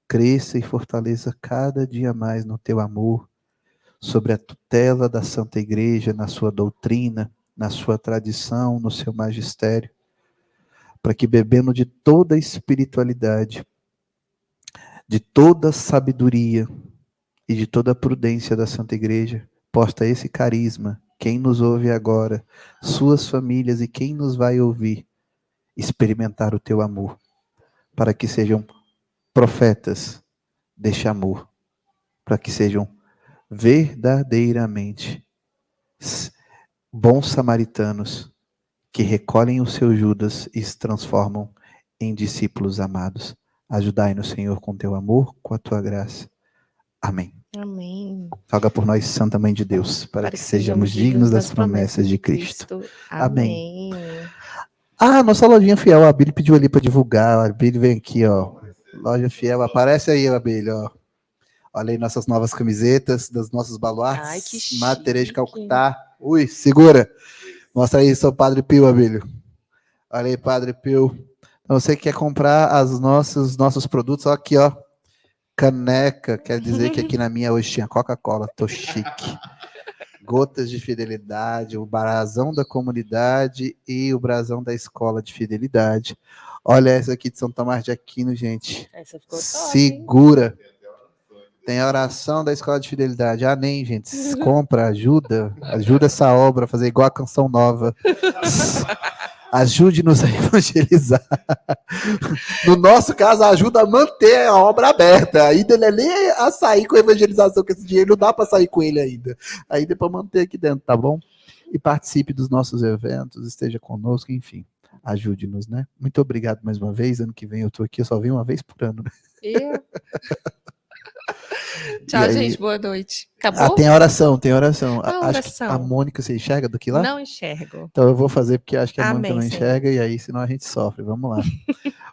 cresça e fortaleça cada dia mais no Teu amor, sobre a tutela da Santa Igreja, na sua doutrina, na sua tradição, no seu magistério, para que, bebendo de toda a espiritualidade, de toda a sabedoria e de toda a prudência da Santa Igreja, posta esse carisma, quem nos ouve agora, suas famílias e quem nos vai ouvir, experimentar o Teu amor, para que sejam profetas deste amor, para que sejam verdadeiramente bons samaritanos que recolhem o seu Judas e se transformam em discípulos amados. Ajudai-nos, Senhor, com Teu amor, com a Tua graça. Amém. Amém. Roga por nós, Santa Mãe de Deus, para que sejamos dignos das promessas de Cristo. Amém. Nossa lojinha fiel, a Bíblia pediu ali para divulgar. A Bíblia vem aqui, ó. Loja fiel, aparece aí, a Bíblia, ó. Olha aí nossas novas camisetas, das nossos baluartes. Ai, que chique. Madre Teresa de Calcutá. Ui, segura. Mostra aí, seu Padre Pio, Abílio. Olha aí, Padre Pio. Então, você que quer comprar os nossos produtos, ó, aqui, ó. Caneca, quer dizer que aqui na minha hoje tinha Coca-Cola, tô chique. Gotas de Fidelidade, o brasão da comunidade e o brasão da escola de fidelidade. Olha essa aqui de São Tomás de Aquino, gente. Essa ficou top, segura. Hein? Tem a oração da escola de fidelidade. Amém, gente. Compra, ajuda essa obra a fazer igual a Canção Nova. Ajude-nos a evangelizar. No nosso caso, ajuda a manter a obra aberta. Ainda não é nem a sair com a evangelização, que esse dinheiro não dá para sair com ele ainda. Ainda é para manter aqui dentro, tá bom? E participe dos nossos eventos, esteja conosco, enfim. Ajude-nos, né? Muito obrigado mais uma vez. Ano que vem eu tô aqui, eu só venho uma vez por ano, né? Tchau, aí... gente. Boa noite. Acabou? Tem oração. Acho que a Mônica, você enxerga do que lá? Não enxergo. Então eu vou fazer, porque acho que a Amém, Mônica não Senhor. enxerga, e aí senão a gente sofre. Vamos lá.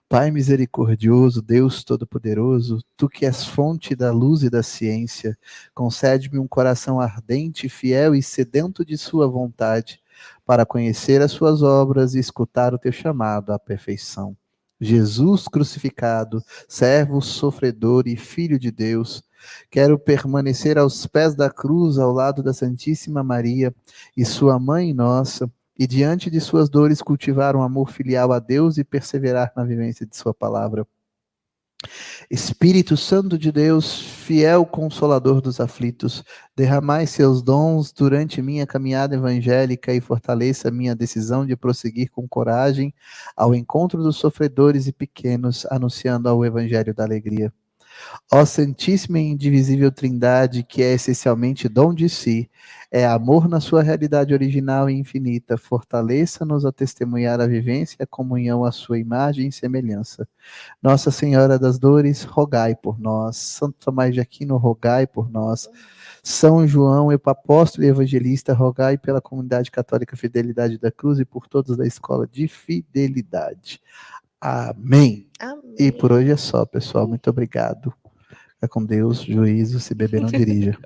Pai misericordioso, Deus Todo-Poderoso, Tu que és fonte da luz e da ciência, concede-me um coração ardente, fiel e sedento de Sua vontade, para conhecer as Suas obras e escutar o Teu chamado à perfeição. Jesus crucificado, servo sofredor e Filho de Deus, quero permanecer aos pés da cruz, ao lado da Santíssima Maria e Sua Mãe Nossa, e diante de suas dores cultivar um amor filial a Deus e perseverar na vivência de Sua palavra. Espírito Santo de Deus, fiel consolador dos aflitos, derramai seus dons durante minha caminhada evangélica e fortaleça minha decisão de prosseguir com coragem ao encontro dos sofredores e pequenos, anunciando ao evangelho da alegria. Ó Santíssima e Indivisível Trindade, que é essencialmente dom de si, é amor na sua realidade original e infinita, fortaleça-nos a testemunhar a vivência e a comunhão à sua imagem e semelhança. Nossa Senhora das Dores, rogai por nós. Santo Tomás de Aquino, rogai por nós. São João, apóstolo e evangelista, rogai pela comunidade católica Fidelidade da Cruz e por todos da Escola de Fidelidade. Amém. Amém. E por hoje é só, pessoal. Muito obrigado. Fica com Deus, juízo, se beber não dirija.